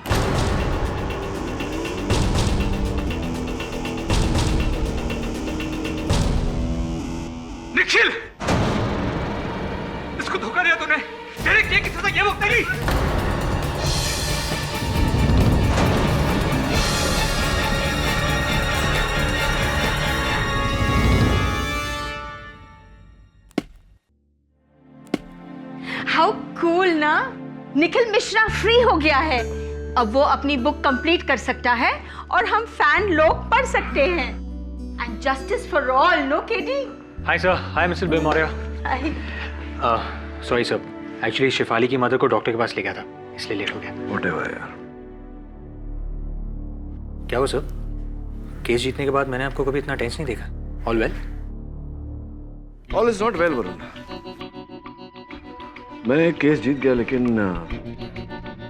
निखिल, इसको धोखा दिया तूने। तेरे किए की सजा ये वो तेरी। हाउ कूल ना, निखिल मिश्रा फ्री हो गया है। अब वो अपनी बुक कंप्लीट कर सकता है और हम फैन लोग पढ़ सकते हैं। And justice for all, no केडी? Hi sir, hi mister Bill Maurya. Hi. Sorry sir, actually Shifali की मदर को डॉक्टर के पास ले गया था, इसलिए लेट हो गया। व्हाटएवर यार। क्या हुआ सर? केस जीतने के बाद मैंने आपको कभी इतना टेंस नहीं देखा। All well? All is not well Varun. मैं केस जीत गया, लेकिन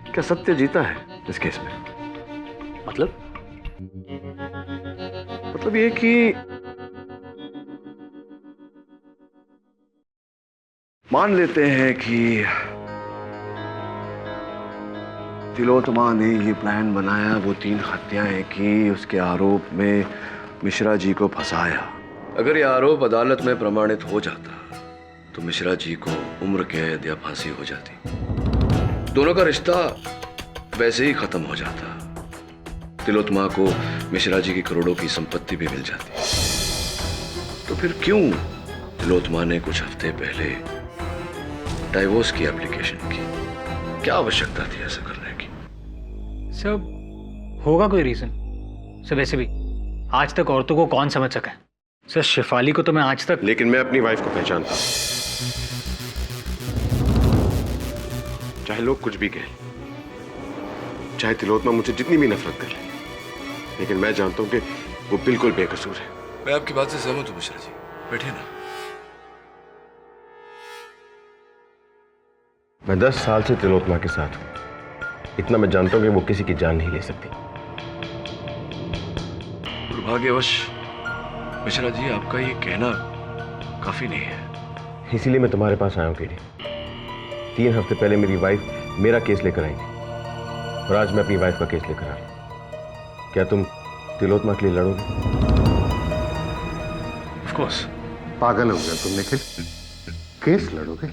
क्या सत्य जीता है इस केस में? मतलब ये कि मान लेते हैं कि तिलोत्तमा ने ये प्लान बनाया, वो 3 हत्याएं की, उसके आरोप में मिश्रा जी को फंसाया। अगर ये आरोप अदालत में प्रमाणित हो जाता तो मिश्रा जी को उम्र कैद या फांसी हो जाती। दोनों का रिश्ता वैसे ही खत्म हो जाता। तिलोत्तमा को मिश्रा जी की करोड़ों की संपत्ति भी मिल जाती। तो फिर क्यों तिलोत्तमा ने कुछ हफ्ते पहले डाइवोर्स की एप्लीकेशन की? क्या आवश्यकता थी ऐसा करने की? सर होगा कोई रीजन। सर वैसे भी आज तक औरतों को कौन समझ सका है? सर शिफाली को तो मैं आज तक। लेकिन मैं अपनी वाइफ को पहचानता हूं, चाहे लोग कुछ भी कहें, चाहे तिलोत्तमा मुझे जितनी भी नफरत करे, लेकिन मैं जानता हूं कि वो बिल्कुल बेकसूर है। मैं आपकी बात से सहमत हूं मिश्रा जी, बैठिए ना। मैं 10 साल से तिलोत्तमा के साथ हूं, इतना मैं जानता हूं कि वो किसी की जान नहीं ले सकती। दुर्भाग्यवश मिश्रा जी, आपका ये कहना काफी नहीं है। इसीलिए मैं तुम्हारे पास आया हूं केडी। 3 हफ्ते पहले मेरी वाइफ मेरा केस लेकर आई थी और आज मैं अपनी वाइफ का केस लेकर आ रहा हूं। क्या तुम तिलोत्तमा के लिए लड़ोगे? Of course. पागल हो गया तुम निखिल, केस लड़ोगे?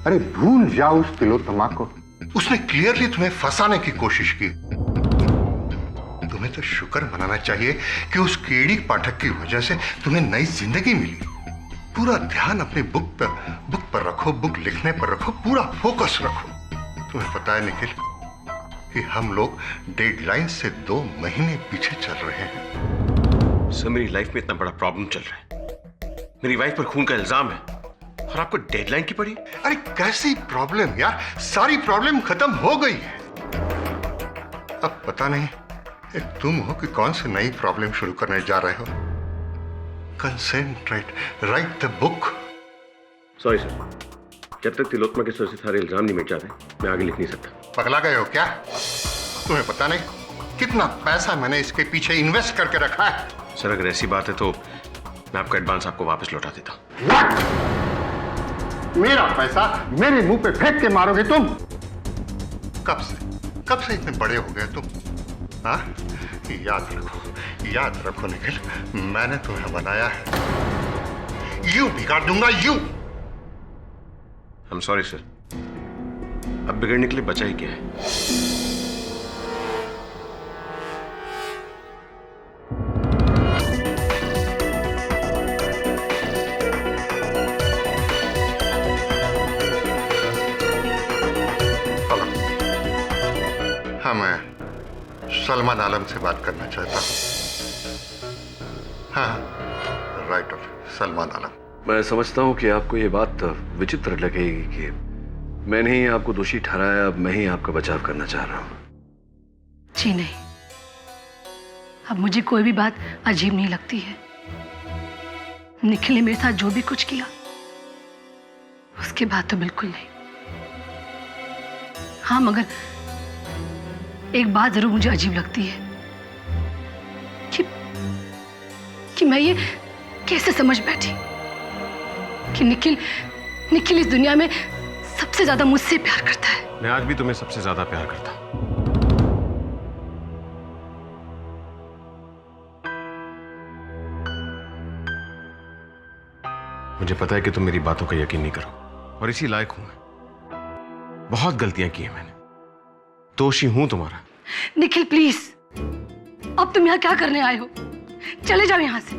अरे भूल जाओ उस तिलोत्तमा को, उसने क्लियरली तुम्हें फंसाने की कोशिश की। तुम्हें तो शुक्र मनाना चाहिए कि उस केडी पाठक की वजह से तुम्हें नई जिंदगी मिली। पूरा ध्यान अपनी बुक पर रखो, बुक लिखने पर रखो, पूरा फोकस रखो। तुम्हें पता है निखिल कि हम लोग डेडलाइन से 2 महीने पीछे चल रहे हैं। सर मेरी लाइफ में इतना बड़ा प्रॉब्लम चल रहा है, मेरी वाइफ पर खून का इल्जाम है और आपको डेडलाइन की पड़ी? अरे कैसी प्रॉब्लम यार, सारी प्रॉब्लम खत्म हो गई है। अब पता नहीं तुम हो कि कौन सी नई प्रॉब्लम शुरू करने जा रहे हो। Concentrate, right the book. Sorry sir, जब तक तिलोत्तमा के सर से सारे इल्जाम नहीं मिट जाते मैं आगे लिख नहीं सकता। पगला गए हो क्या? तुम्हें पता नहीं कितना पैसा मैंने इसके पीछे इन्वेस्ट करके रखा है। सर अगर ऐसी बात है तो मैं आपका एडवांस आपको वापस लौटा देता। मेरा पैसा मेरे मुंह पे फेंक के मारोगे तुम? कब से इतने बड़े हो गए तुम? हाँ, याद रखो निखिल, मैंने तुम्हें बनाया है। यू बिगाड़ दूंगा, यू। I'm sorry सर, अब बिगड़ने के लिए बचा ही क्या है? हाँ, मैं सलमान आलम से बात करना चाहता हूँ। हाँ, राइट ऑफ सलमान आलम। मैं समझता हूं कि आपको ये बात विचित्र लगेगी कि मैंने ही आपको दोषी ठहराया, अब मैं ही आपका बचाव करना चाह रहा हूं। जी नहीं, अब मुझे कोई भी बात अजीब नहीं लगती है। निखिल ने मेरे साथ जो भी कुछ किया उसके बाद तो बिल्कुल नहीं। हाँ, मगर एक बात जरूर मुझे अजीब लगती है कि मैं ये कैसे समझ बैठी कि निखिल इस दुनिया में सबसे ज्यादा मुझसे प्यार करता है। मैं आज भी तुम्हें सबसे ज्यादा प्यार करता हूं। मुझे पता है कि तुम मेरी बातों का यकीन नहीं करो और इसी लायक हूं मैं। बहुत गलतियां की हैं मैंने, दोषी हूं तुम्हारा। निखिल प्लीज, अब तुम यहाँ क्या करने आए हो? चले जाओ यहाँ से,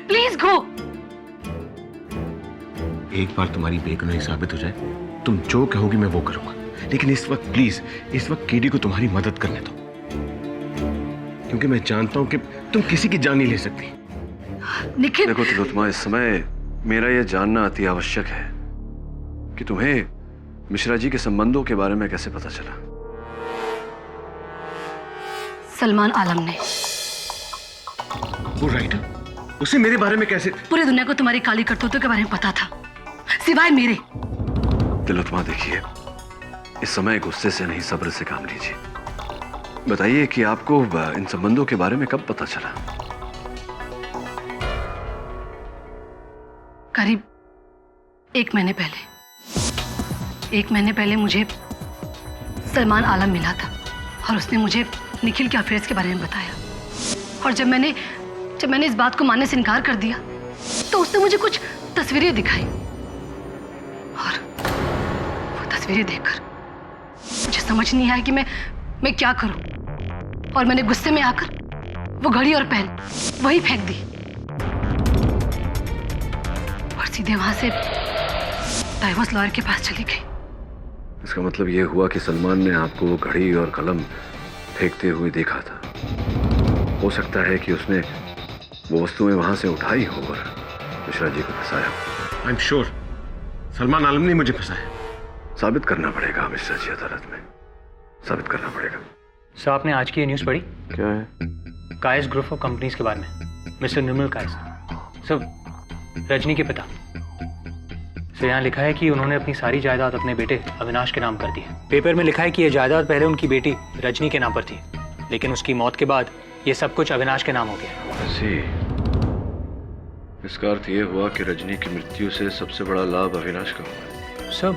प्लीज गो। एक बार तुम्हारी बेगुनाही साबित हो जाए, तुम जो कहोगी मैं वो करूंगा, लेकिन इस वक्त प्लीज, इस वक्त केडी को तुम्हारी मदद करने दो, क्योंकि मैं जानता हूं कि तुम किसी की जान नहीं ले सकती। निखिल देखो तिलोत्तमा, इस समय मेरा यह जानना अति आवश्यक है कि तुम्हें मिश्रा जी के संबंधों के बारे में कैसे पता चला। सलमान आलम ने। वो राइटर, उसे मेरे बारे में कैसे? पूरी दुनिया को तुम्हारी काली करतूतों के बारे में पता था, सिवाय मेरे। तिलोत्तमा देखिए, इस समय गुस्से से नहीं सब्र से काम लीजिए। बताइए कि आपको इन संबंधों के बारे में कब पता चला? करीब 1 महीने पहले। 1 महीने पहले मुझे सलमान आलम मिला था और उसने मुझे निखिल के अफेयर्स के बारे में बताया। और जब मैंने इस बात को मानने से इनकार कर दिया तो उसने मुझे कुछ तस्वीरें दिखाई, और वो तस्वीरें देखकर मुझे समझ नहीं आया कि मैं क्या करूं। और मैंने गुस्से में आकर वो घड़ी और पेन वहीं फेंक दी और सीधे वहां से डाइवोर्स लॉयर के पास चली गई। इसका मतलब यह हुआ कि सलमान ने आपको वो घड़ी और कलम फेंकते हुए देखा था। हो सकता है कि उसने वो वस्तुएं वहां से उठाई हो और मिश्रा जी को फंसाया। आई एम श्योर सलमान आलम ने मुझे फंसाया। साबित करना पड़ेगा मिश्रा जी, अदालत में साबित करना पड़ेगा। सर, आपने आज की ये न्यूज़ पढ़ी? क्या है? कायस ग्रुप ऑफ कंपनीज के बारे में। मिस्टर निर्मल कायस, सर रजनी के पिता। सर यहाँ लिखा है कि उन्होंने अपनी सारी जायदाद अपने बेटे अविनाश के नाम कर दी है। पेपर में लिखा है कि यह जायदाद पहले उनकी बेटी रजनी के नाम पर थी, लेकिन उसकी मौत के बाद ये सब कुछ अविनाश के नाम हो गया। ऐसी इसका अर्थ ये हुआ कि रजनी की मृत्यु से सबसे बड़ा लाभ अविनाश का हुआ। सब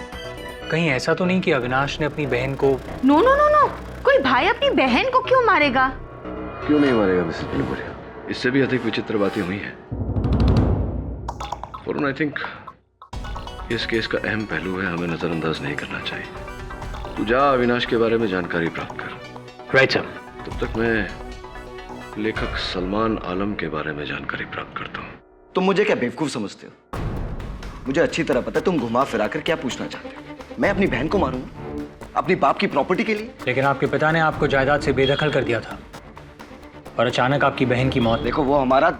कहीं ऐसा तो नहीं कि अविनाश ने अपनी बहन को? नो नो नो नो, कोई भाई अपनी बहन को क्यों मारेगा? क्यों नहीं मारेगा मिसेस बिलमुरिया? इससे भी अधिक विचित्र बातें हुई हैं। और आई थिंक इस केस का अहम पहलू है, हमें नजरअंदाज नहीं करना चाहिए। तू जा अविनाश के बारे में जानकारी प्राप्त कर। Right sir. तब तक मैं लेखक सलमान आलम के बारे में जानकारी प्राप्त करता हूँ। तुम मुझे क्या बेवकूफ समझते हो? मुझे अच्छी तरह पता है तुम घुमा फिरा कर क्या पूछना चाहते हो। मैं अपनी बहन को मारूंगा अपनी बाप की प्रॉपर्टी के लिए? लेकिन आपके पिता ने आपको जायदाद से बेदखल कर दिया था और अचानक आपकी बहन की मौत। देखो, वो हमारा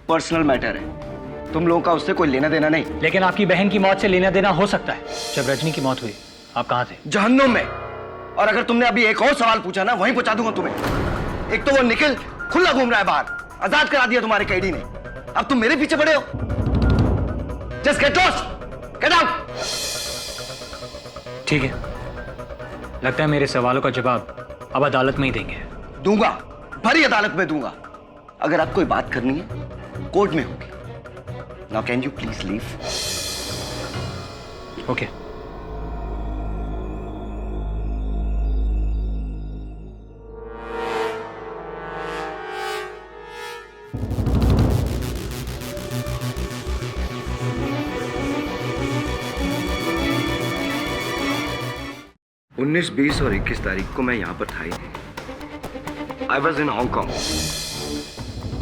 पर्सनल मैटर है, तुम लोगों का उससे कोई लेना देना नहीं। लेकिन आपकी बहन की मौत से लेना देना हो सकता है। जब रजनी की मौत हुई आप कहाँ थे? जहन्नुम में। और अगर तुमने अभी एक और सवाल पूछा ना, वहीं पहुंचा दूंगा तुम्हें। एक तो वो निखिल खुला घूम रहा है बाहर, आजाद करा दिया तुम्हारे कैडी ने, अब तुम मेरे पीछे पड़े हो। Just get lost, get out. ठीक है, लगता है मेरे सवालों का जवाब अब अदालत में ही देंगे। दूंगा, भरी अदालत में दूंगा। अगर आपको कोई बात करनी है कोर्ट में होगी। Now can you please leave? Okay. उन्नीस, 20 और 21 तारीख को मैं यहाँ पर था ही नहीं। I was in Hong Kong.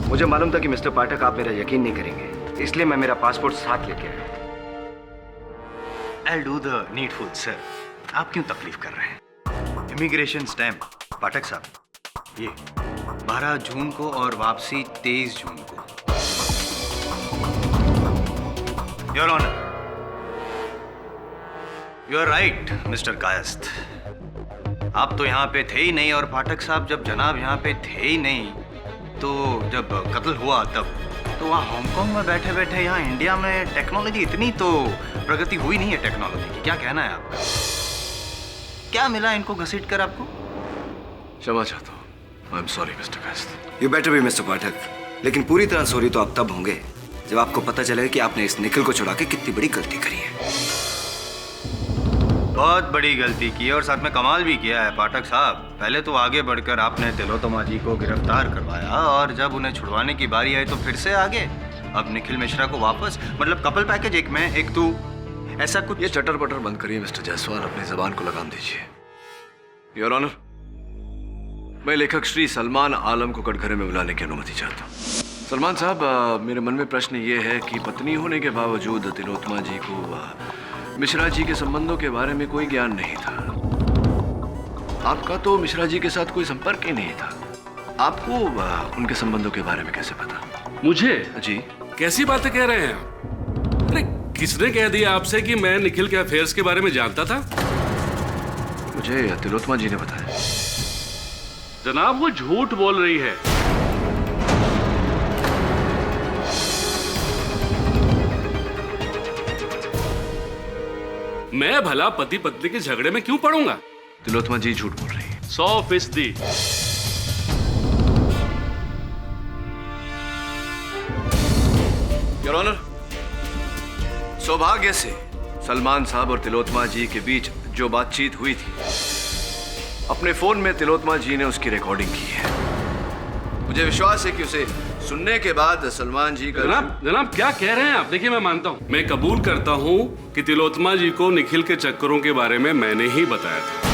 मुझे मालूम था कि मिस्टर पाठक आप मेरा यकीन नहीं करेंगे, इसलिए मैं मेरा पासपोर्ट साथ लेके आया। I'll do the needful, sir. आप क्यों तकलीफ कर रहे हैं? इमिग्रेशन स्टैम्प पाठक साहब, ये 12 जून को और वापसी 23 जून को। Your honour, you are right mister Kayasth. आप तो यहाँ पे थे ही नहीं, और पाठक साहब जब जनाब यहाँ पे थे ही नहीं तो जब कत्ल हुआ तब तो वहाँ हांगकांग में बैठे बैठे यहाँ इंडिया में टेक्नोलॉजी इतनी तो प्रगति हुई नहीं है टेक्नोलॉजी की। क्या कहना है आपका? क्या मिला इनको घसीट कर आपको? क्षमा चाहता हूँ। I am sorry mister Kayastha. You better be mister Pathak, लेकिन पूरी तरह सॉरी तो आप तब होंगे जब आपको पता चलेगा कि आपने इस निखिल को छुड़ा के कितनी बड़ी गलती करी है। बहुत बड़ी गलती की है और साथ में कमाल भी किया है पाठक साहब। पहले तो आगे बढ़कर आपने तिलोत्तमा जी को गिरफ्तार करवाया और जब उन्हें छुड़वाने की बारी आई तो फिर से आगे। अब निखिल मिश्रा को वापस, मतलब कपल पैकेज, एक मैं एक तू, ऐसा कुछ। ये चटर पटर बंद करिए मिस्टर जायसवाल, अपनी जबान को लगाम दीजिए। योर ऑनर, मैं लेखक श्री सलमान आलम को कटघरे में बुलाने की अनुमति चाहता हूँ। सलमान साहब, मेरे मन में प्रश्न ये है कि पत्नी होने के बावजूद तिलोत्तमा जी को मिश्रा जी के संबंधों के बारे में कोई ज्ञान नहीं था। आपका तो मिश्रा जी के साथ कोई संपर्क ही नहीं था, आपको उनके संबंधों के बारे में कैसे पता? मुझे? जी। कैसी बातें कह रहे हैं आप? अरे किसने कह दिया आपसे कि मैं निखिल के अफेयर्स के बारे में जानता था? मुझे तिलोत्तमा जी ने बताया। जनाब, वो झूठ बोल रही है। मैं भला पति पत्नी के झगड़े में क्यों पड़ूंगा? तिलोत्तमा जी झूठ बोल रही है। 100%। योर ऑनर, सौभाग्य से सलमान साहब और तिलोत्तमा जी के बीच जो बातचीत हुई थी, अपने फोन में तिलोत्तमा जी ने उसकी रिकॉर्डिंग की है। मुझे विश्वास है कि उसे सुनने के बाद सलमान जी का। जनाब क्या कह रहे हैं आप? देखिए, मैं मानता हूं, मैं कबूल करता हूं कि तिलोत्तमा जी को निखिल के चक्करों के बारे में मैंने ही बताया था।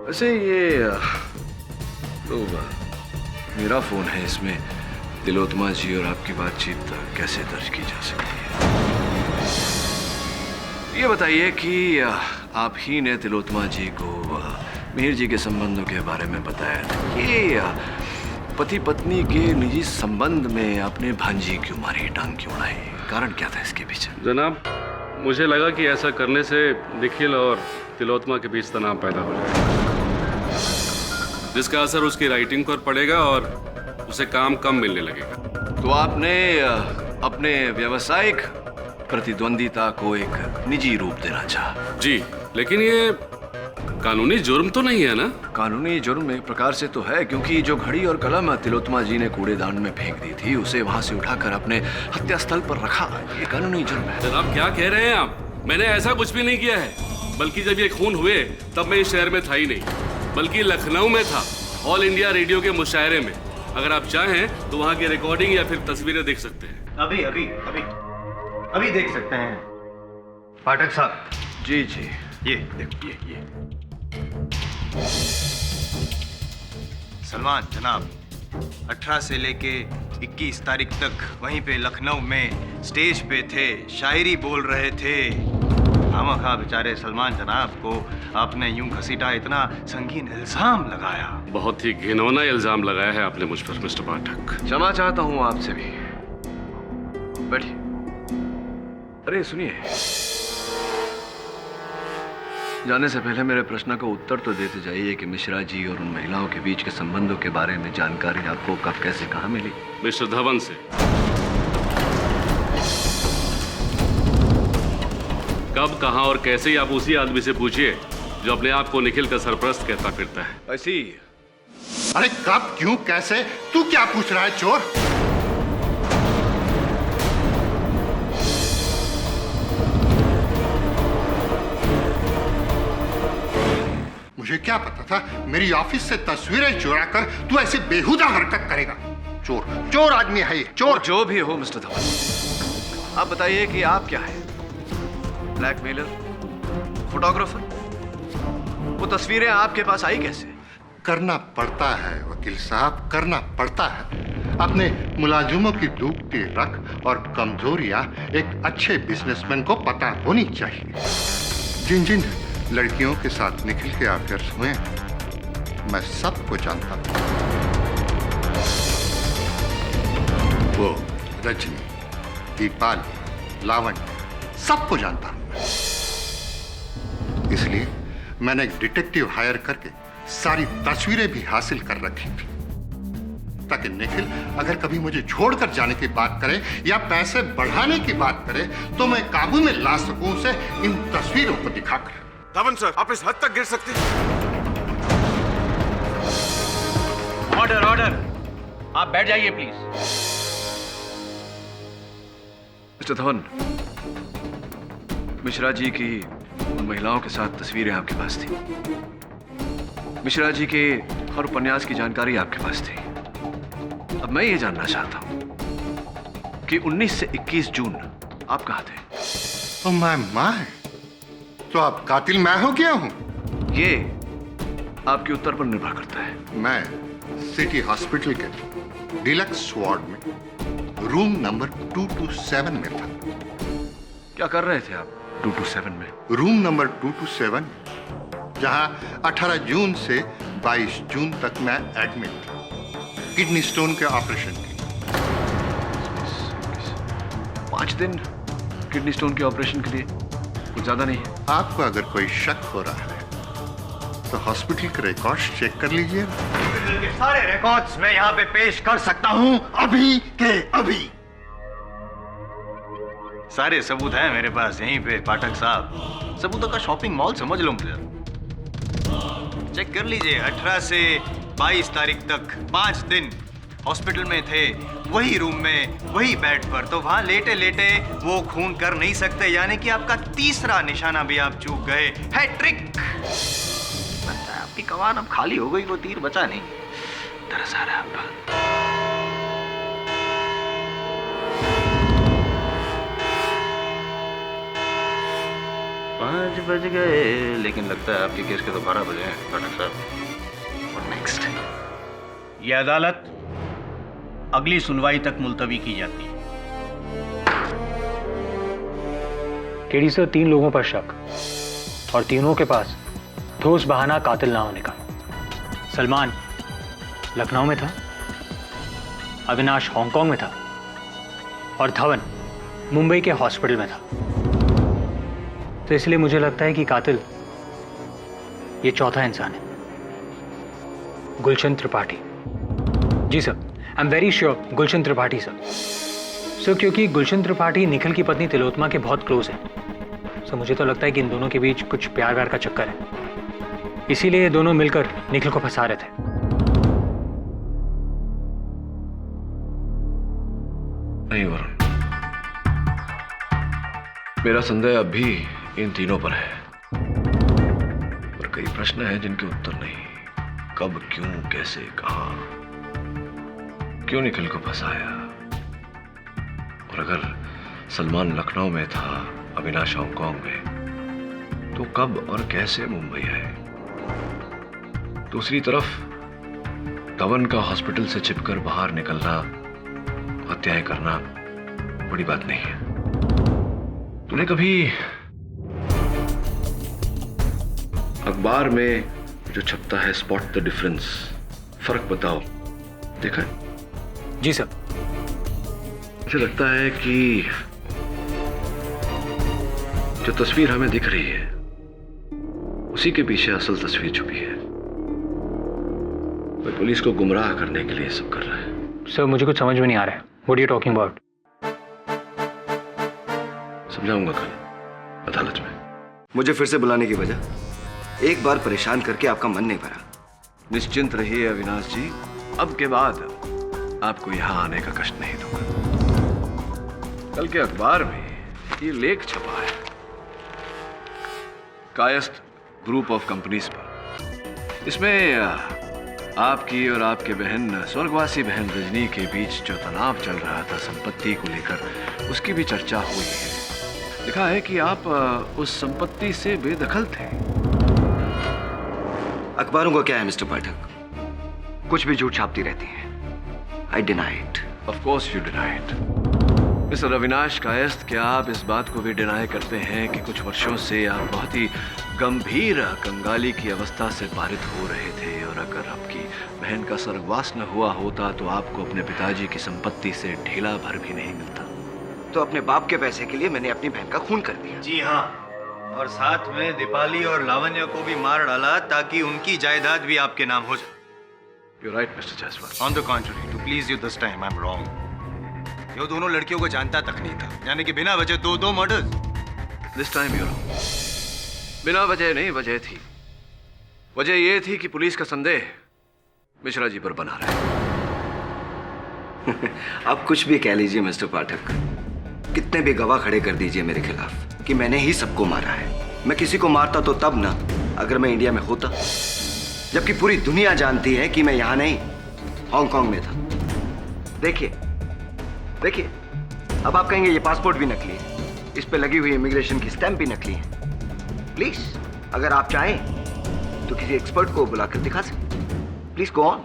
वैसे ये तो मेरा फोन है, इसमें तिलोत्तमा जी और आपकी बातचीत कैसे दर्ज की जा सकती है? ये बताइए कि आप ही ने तिलोत्तमा जी को मिहिर जी के संबंधों के बारे में बताया था। ये पति पत्नी के निजी संबंध में आपने भांजी क्यों मारी, टांग क्यों उड़ाई? कारण क्या था इसके पीछे? जनाब, मुझे लगा कि ऐसा करने से निखिल और तिलोत्तमा के बीच तनाव पैदा हो जाएगा, जिसका असर उसकी राइटिंग पर पड़ेगा और उसे काम कम मिलने लगेगा। तो आपने अपने व्यावसायिक प्रतिद्वंदिता को एक निजी रूप देना चाहा? जी, लेकिन ये कानूनी जुर्म तो नहीं है ना? कानूनी जुर्म एक प्रकार से तो है, क्योंकि जो घड़ी और कलम तिलोत्तमा जी ने कूड़ेदान में फेंक दी थी, उसे वहां से उठाकर अपने हत्या स्थल पर रखा। ये कानूनी जुर्म है। जनाब क्या कह रहे हैं आप? मैंने ऐसा कुछ भी नहीं किया है, बल्कि जब ये खून हुए तब मैं इस शहर में था ही नहीं, बल्कि लखनऊ में था, ऑल इंडिया रेडियो के मुशायरे में। अगर आप चाहें तो वहाँ की रिकॉर्डिंग या फिर तस्वीरें देख सकते हैं। अभी अभी अभी अभी देख सकते हैं पाठक साहब। जी जी, ये देखो, ये सलमान जनाब 18 से लेके 21 तारीख तक वहीं पे लखनऊ में स्टेज पे थे, शायरी बोल रहे थे। खामखा बेचारे सलमान जनाब को आपने यूं घसीटा, इतना संगीन इल्जाम लगाया। बहुत ही घिनौना इल्जाम लगाया है आपने मुझ पर मिस्टर पाठक। क्षमा चाहता हूं आपसे भी। बैठिए। अरे सुनिए, जाने से पहले मेरे प्रश्न का उत्तर तो देते जाइए कि मिश्रा जी और उन महिलाओं के बीच के संबंधों के बारे में जानकारी आपको कब कैसे कहाँ मिली? मिस्टर धवन से। कब, कहां और कैसे ही आप उसी आदमी से पूछिए जो अपने आप को निखिल का सरपरस्त कहता फिरता है। ऐसी। अरे कब, क्यों, कैसे? तू क्या पूछ रहा है चोर? मुझे क्या पता था मेरी ऑफिस से तस्वीरें चुरा कर तू ऐसी बेहुदा हरकत करेगा? चोर, चोर आदमी है ये, चोर। जो भी हो मिस्टर धवन, आप बताइए कि आप क्या है? Blackmailer, photographer? वो तस्वीरें आपके पास आई कैसे? करना पड़ता है वकील साहब, करना पड़ता है। अपने मुलाजिमों की डूबती रख और कमजोरियां एक अच्छे बिजनेसमैन को पता होनी चाहिए। जिन जिन लड़कियों के साथ निखिल के अफेयर्स हुए मैं सबको जानता हूं। वो रजनी, दीपाली, लावण्य, सबको जानता हूं। इसलिए मैंने एक डिटेक्टिव हायर करके सारी तस्वीरें भी हासिल कर रखी थी, ताकि निखिल अगर कभी मुझे छोड़कर जाने की बात करे या पैसे बढ़ाने की बात करे तो मैं काबू में ला सकूं उसे इन तस्वीरों को दिखाकर। धवन सर, आप इस हद तक गिर सकते हैं? ऑर्डर ऑर्डर, आप बैठ जाइए प्लीज। मिस्टर धवन, मिश्रा जी की उन महिलाओं के साथ तस्वीरें आपके पास थी। मिश्रा जी के हर उपन्यास की जानकारी आपके पास थी। अब मैं ये जानना चाहता हूं कि 19 से 21 जून आप कहां थे? ओह माय, तो आप कातिल मैं हो गया हूं? ये आपके उत्तर पर निर्भर करता है। मैं सिटी हॉस्पिटल के डिलक्स वार्ड में रूम नंबर 227 में था। क्या कर रहे थे आप 227 में? रूम नंबर 227, जहां 18 जून से 22 जून तक मैं एडमिट था, किडनी स्टोन के ऑपरेशन के। 5 दिन किडनी स्टोन के ऑपरेशन के लिए, कुछ ज्यादा नहीं है। आपको अगर कोई शक हो रहा है तो हॉस्पिटल के रिकॉर्ड्स चेक कर लीजिए। हॉस्पिटल के सारे रिकॉर्ड्स मैं यहाँ पे पेश कर सकता हूँ, अभी के अभी। सारे सबूत हैं मेरे पास यहीं पे पाठक साहब। सबूतों का शॉपिंग मॉल समझ लो मुझे। चेक कर लीजिए, 18 से 22 तारीख तक 5 दिन हॉस्पिटल में थे, वही रूम में, वही बेड पर। तो वहां लेटे लेटे वो खून कर नहीं सकते, यानी कि आपका तीसरा निशाना भी आप चूक गए। हैट्रिक! लगता है आपकी कमान अब खाली हो गई, वो तीर बचा नहीं। तरस आ रहा है आपका। 5 बज गए, लेकिन लगता है आपके केस के तो 12 बजे हैं पाठक साहब। और नेक्स्ट, ये अदालत अगली सुनवाई तक मुलतवी की जाती है। केडी सर, 3 लोगों पर शक और तीनों के पास ठोस बहाना कातिल ना होने का। सलमान लखनऊ में था, अविनाश हांगकांग में था और धवन मुंबई के हॉस्पिटल में था। तो इसलिए मुझे लगता है कि कातिल ये चौथा इंसान है, गुलशन त्रिपाठी। जी sir, I am very sure, Gulshan Tripathi sir. Sir, क्योंकि गुलशन त्रिपाठी निखिल की पत्नी तिलोत्तमा के बहुत क्लोज हैं। सर, मुझे तो लगता है कि इन दोनों के बीच कुछ प्यार व्यार का चक्कर है, इसीलिए ये दोनों मिलकर निखिल को फंसा रहे थे। नहीं वरुण, मेरा संदेह अब भी इन तीनों पर है, पर कई प्रश्न हैं जिनके उत्तर नहीं। कब, क्यों, कैसे, कहां, क्यों निखिल को फंसाया? और अगर सलमान लखनऊ में था, अविनाश हांगकांग में, तो कब और कैसे मुंबई आए? दूसरी तरफ धवन का हॉस्पिटल से छिपकर बाहर निकलना, हत्याएं करना बड़ी बात नहीं है। तूने कभी अखबार में जो छपता है स्पॉट द डिफरेंस, फर्क बताओ, देखा है? जी सर। मुझे लगता है कि जो तस्वीर हमें दिख रही है उसी के पीछे असल तस्वीर छुपी है। वह पुलिस को गुमराह करने के लिए सब कर रहा है। सर, मुझे कुछ समझ में नहीं आ रहा है। What are you talking about? समझाऊंगा कल अदालत में। मुझे फिर से बुलाने की वजह? एक बार परेशान करके आपका मन नहीं भरा? निश्चिंत रहिए अविनाश जी, अब के बाद आपको यहां आने का कष्ट नहीं दूंगा। कल के अखबार में ये लेख छपा है कायस्थ ग्रुप ऑफ कंपनीज पर। इसमें आपकी और आपके बहन, स्वर्गवासी बहन रजनी के बीच जो तनाव चल रहा था संपत्ति को लेकर, उसकी भी चर्चा हुई है। लिखा है कि आप उस संपत्ति से बेदखल थे। अखबारों का क्या है मिस्टर पाठक, कुछ भी झूठ छापती रहती हैं। I deny it. Of course you deny it. Mister Avinash Kayastha, क्या आप इस बात को भी डिनाई करते हैं कि कुछ वर्षों से आप बहुत ही गंभीर कंगाली की अवस्था से पारित हो रहे थे, और अगर आपकी बहन का स्वर्गवास न हुआ होता तो आपको अपने पिताजी की संपत्ति से ढीला भर भी नहीं मिलता? तो अपने बाप के पैसे के लिए मैंने अपनी बहन का खून कर दिया। जी हाँ, और साथ में दीपाली और लावण्य को भी मार डाला ताकि उनकी जायदाद भी आपके नाम हो जाए। You're right, Mr. Jaiswal. On the contrary, to please you this time, I'm wrong. ये दोनों लड़कियों को जानता तक नहीं था, यानी कि बिना वजह दो murders. This time you're wrong. बिना वजह नहीं, वजह थी। वजह ये थी कि पुलिस का संदेह मिश्रा जी पर बना रहा है। आप कुछ भी कह लीजिए मिस्टर पाठक, कितने भी गवाह खड़े कर दीजिए मेरे खिलाफ कि मैंने ही सबको मारा है। मैं किसी को मारता तो तब ना, अगर मैं इंडिया में होता, जबकि पूरी दुनिया जानती है कि मैं यहां नहीं, हांगकांग में था। देखिए देखिए, अब आप कहेंगे ये पासपोर्ट भी नकली है, इस पे लगी हुई इमिग्रेशन की स्टैंप भी नकली है। प्लीज, अगर आप चाहें तो किसी एक्सपर्ट को बुलाकर दिखा सकते। Please go on.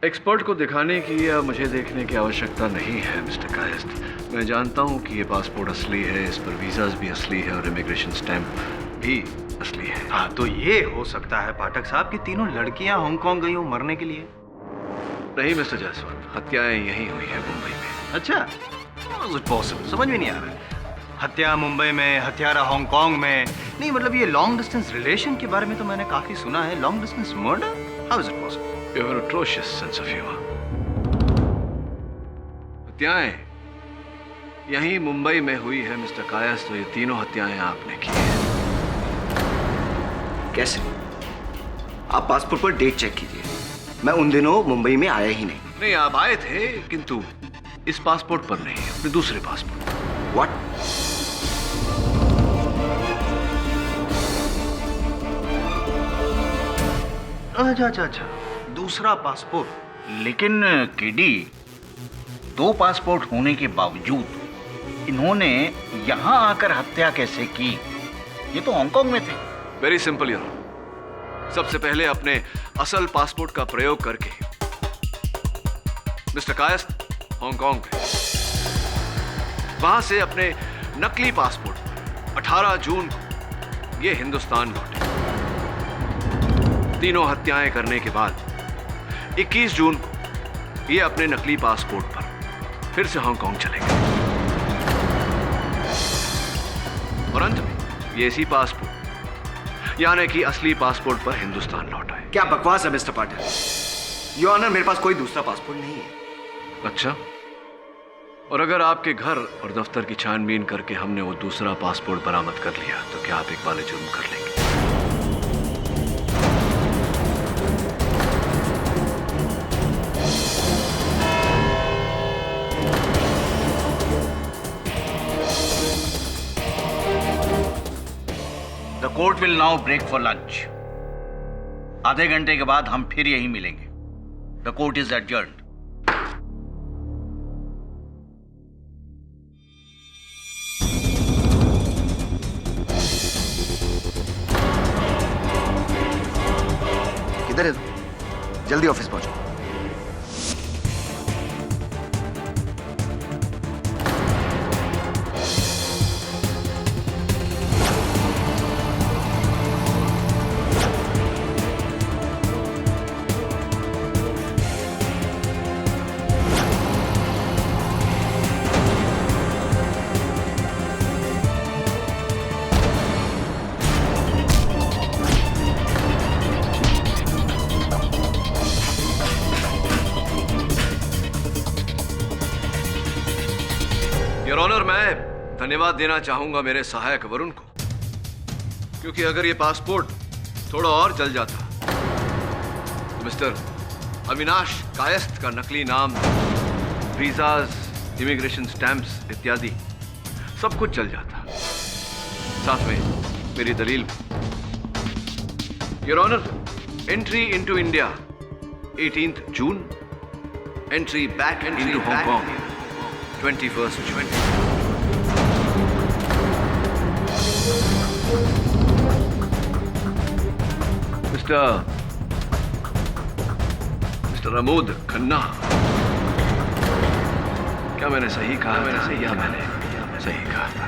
एक्सपर्ट को दिखाने की या मुझे देखने की आवश्यकता नहीं है मिस्टर कायस्थ। मैं जानता हूं कि ये पासपोर्ट असली है, इस पर वीजाज भी असली है और इमिग्रेशन स्टैंप भी असली है। हाँ, तो ये हो सकता है पाठक साहब कि तीनों लड़कियां हांगकांग गई हो मरने के लिए। नहीं मिस्टर जायसवाल, हत्याएं यहीं हुई है, मुंबई में। अच्छा, पॉसिबल समझ में नहीं आ रहा है। हत्या मुंबई में, हत्यारा हांगकांग में। नहीं मतलब ये लॉन्ग डिस्टेंस रिलेशन के बारे में तो मैंने काफी सुना है। Long distance murder, how is it possible? You have an atrocious sense of humor. हत्याएं यहीं मुंबई में हुई है मिस्टर कायस्थ, तो ये तीनों हत्याएं आपने की हैं। कैसे? आप पासपोर्ट पर डेट चेक कीजिए, मैं उन दिनों मुंबई में आया ही नहीं। नहीं, आप आए थे, किंतु इस पासपोर्ट पर नहीं, अपने दूसरे पासपोर्ट पर। What? अच्छा, दूसरा पासपोर्ट। लेकिन केडी, 2 पासपोर्ट होने के बावजूद इन्होंने यहां आकर हत्या कैसे की? ये तो हांगकांग में थे। Very simple your honour. सबसे पहले अपने असल पासपोर्ट का प्रयोग करके मिस्टर कायस्थ हांगकांग गए, वहां से अपने नकली पासपोर्ट पर 18 जून को ये हिंदुस्तान लौटे। तीनों हत्याएं करने के बाद 21 जून को ये अपने नकली पासपोर्ट पर फिर से हांगकांग चले गए और अंत में ये इसी पासपोर्ट यानी कि असली पासपोर्ट पर हिंदुस्तान लौट आए। क्या बकवास है मिस्टर पाठक? योर ऑनर, मेरे पास कोई दूसरा पासपोर्ट नहीं है। अच्छा, और अगर आपके घर और दफ्तर की छानबीन करके हमने वो दूसरा पासपोर्ट बरामद कर लिया तो क्या आप इकबाल जुर्म कर लेंगे? The court will now break for lunch. आधे घंटे के बाद हम फिर यहीं मिलेंगे। The court is adjourned. किधर है? जल्दी ऑफिस पहुंचो। योर ऑनर, मैं धन्यवाद देना चाहूंगा मेरे सहायक वरुण को, क्योंकि अगर ये पासपोर्ट थोड़ा और चल जाता तो मिस्टर अविनाश कायस्थ का नकली नाम, वीजाज, इमिग्रेशन स्टैंप्स इत्यादि सब कुछ चल जाता। साथ में मेरी दलील। Your honour, entry into India 18th June, entry back into Hong Kong 21st June. Mister Amod Khanna, क्या मैंने सही कहा? मैंने सही कहा था।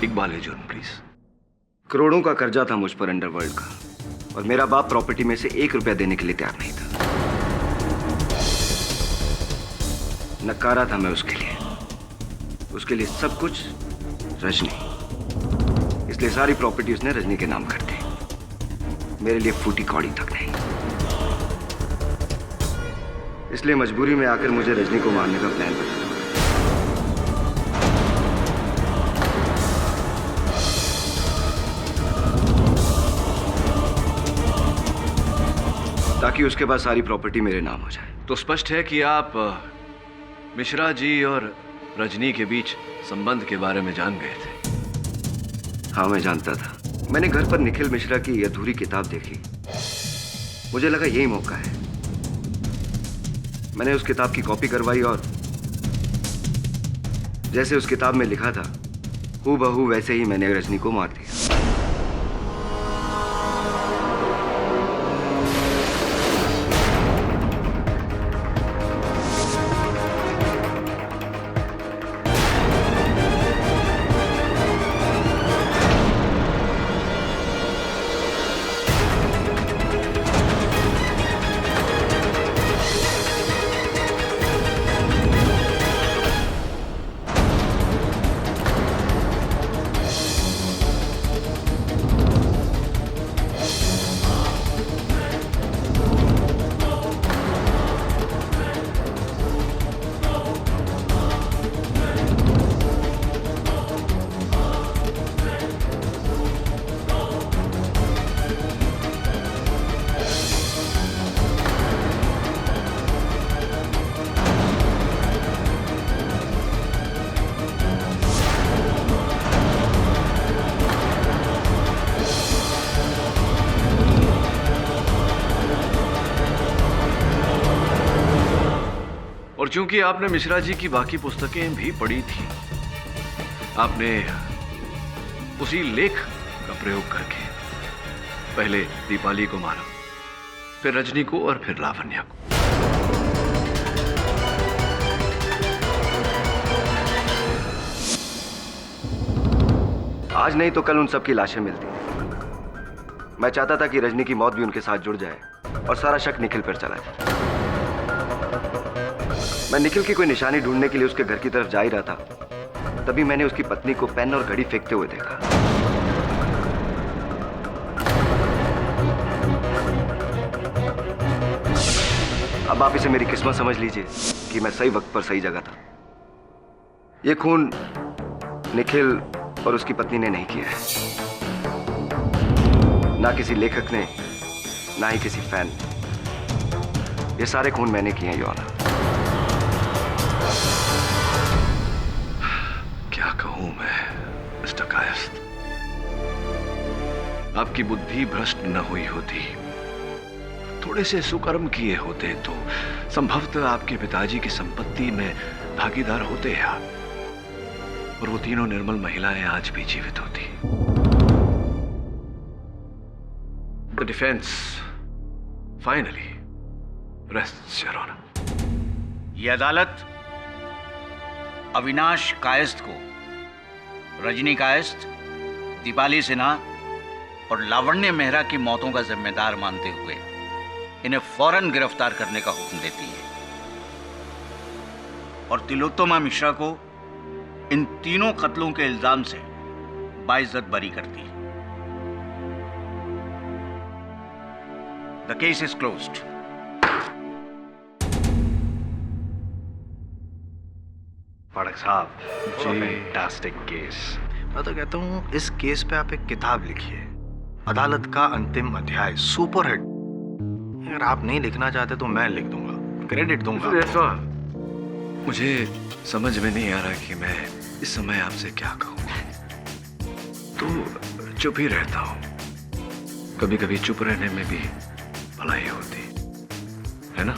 इकबाल जुर्म प्लीज। करोड़ों का कर्जा था मुझ पर अंडरवर्ल्ड का, और मेरा बाप प्रॉपर्टी में से 1 रुपया देने के लिए तैयार नहीं था। नकारा था मैं उसके लिए सब कुछ रजनी। इसलिए सारी प्रॉपर्टी उसने रजनी के नाम कर दी। मेरे लिए फूटी कौड़ी तक नहीं। इसलिए मजबूरी में आकर मुझे रजनी को मारने का प्लान बना। ताकि उसके बाद सारी प्रॉपर्टी मेरे नाम हो जाए। तो स्पष्ट है कि आप मिश्रा जी और रजनी के बीच संबंध के बारे में जान गए थे। हाँ, मैं जानता था। मैंने घर पर निखिल मिश्रा की अधूरी किताब देखी। मुझे लगा यही मौका है। मैंने उस किताब की कॉपी करवाई और जैसे उस किताब में लिखा था हूबहू वैसे ही मैंने रजनी को मार दिया। और चूंकि आपने मिश्रा जी की बाकी पुस्तकें भी पढ़ी थी, आपने उसी लेख का प्रयोग करके पहले दीपाली को मारा, फिर रजनी को और फिर लावण्या को। आज नहीं तो कल उन सबकी लाशें मिलती। मैं चाहता था कि रजनी की मौत भी उनके साथ जुड़ जाए और सारा शक निखिल पर चला जाए। मैं निखिल की कोई निशानी ढूंढने के लिए उसके घर की तरफ जा ही रहा था, तभी मैंने उसकी पत्नी को पेन और घड़ी फेंकते हुए देखा। अब आप इसे मेरी किस्मत समझ लीजिए कि मैं सही वक्त पर सही जगह था। यह खून निखिल और उसकी पत्नी ने नहीं किया है, ना किसी लेखक ने, ना ही किसी फैन ने। ये सारे खून मैंने किए हैं, योर ऑनर। क्या कहूं मैं मिस्टर कायस्थ, आपकी बुद्धि भ्रष्ट न हुई होती, थोड़े से सुकर्म किए होते तो संभवतः आपके पिताजी की संपत्ति में भागीदार होते हैं आप, और वो तीनों निर्मल महिलाएं आज भी जीवित होती। The defence finally rests your honour. ये अदालत अविनाश कायस्थ को रजनी कायस्थ, दीपाली सिन्हा और लावण्य मेहरा की मौतों का जिम्मेदार मानते हुए इन्हें फौरन गिरफ्तार करने का हुक्म देती है और तिलोत्तमा मिश्रा को इन तीनों कत्लों के इल्जाम से बाइज्जत बरी करती है। The case is closed. Pathak साहब, फैंटास्टिक केस। मैं तो कहता हूँ इस केस पे आप एक किताब लिखिए, अदालत का अंतिम अध्याय, सुपर हिट। अगर आप नहीं लिखना चाहते तो मैं लिख दूंगा, क्रेडिट दूंगा। मुझे समझ में नहीं आ रहा कि मैं इस समय आपसे क्या कहूँ, तो चुप ही रहता हूँ। कभी कभी चुप रहने में भी भलाई होती है ना?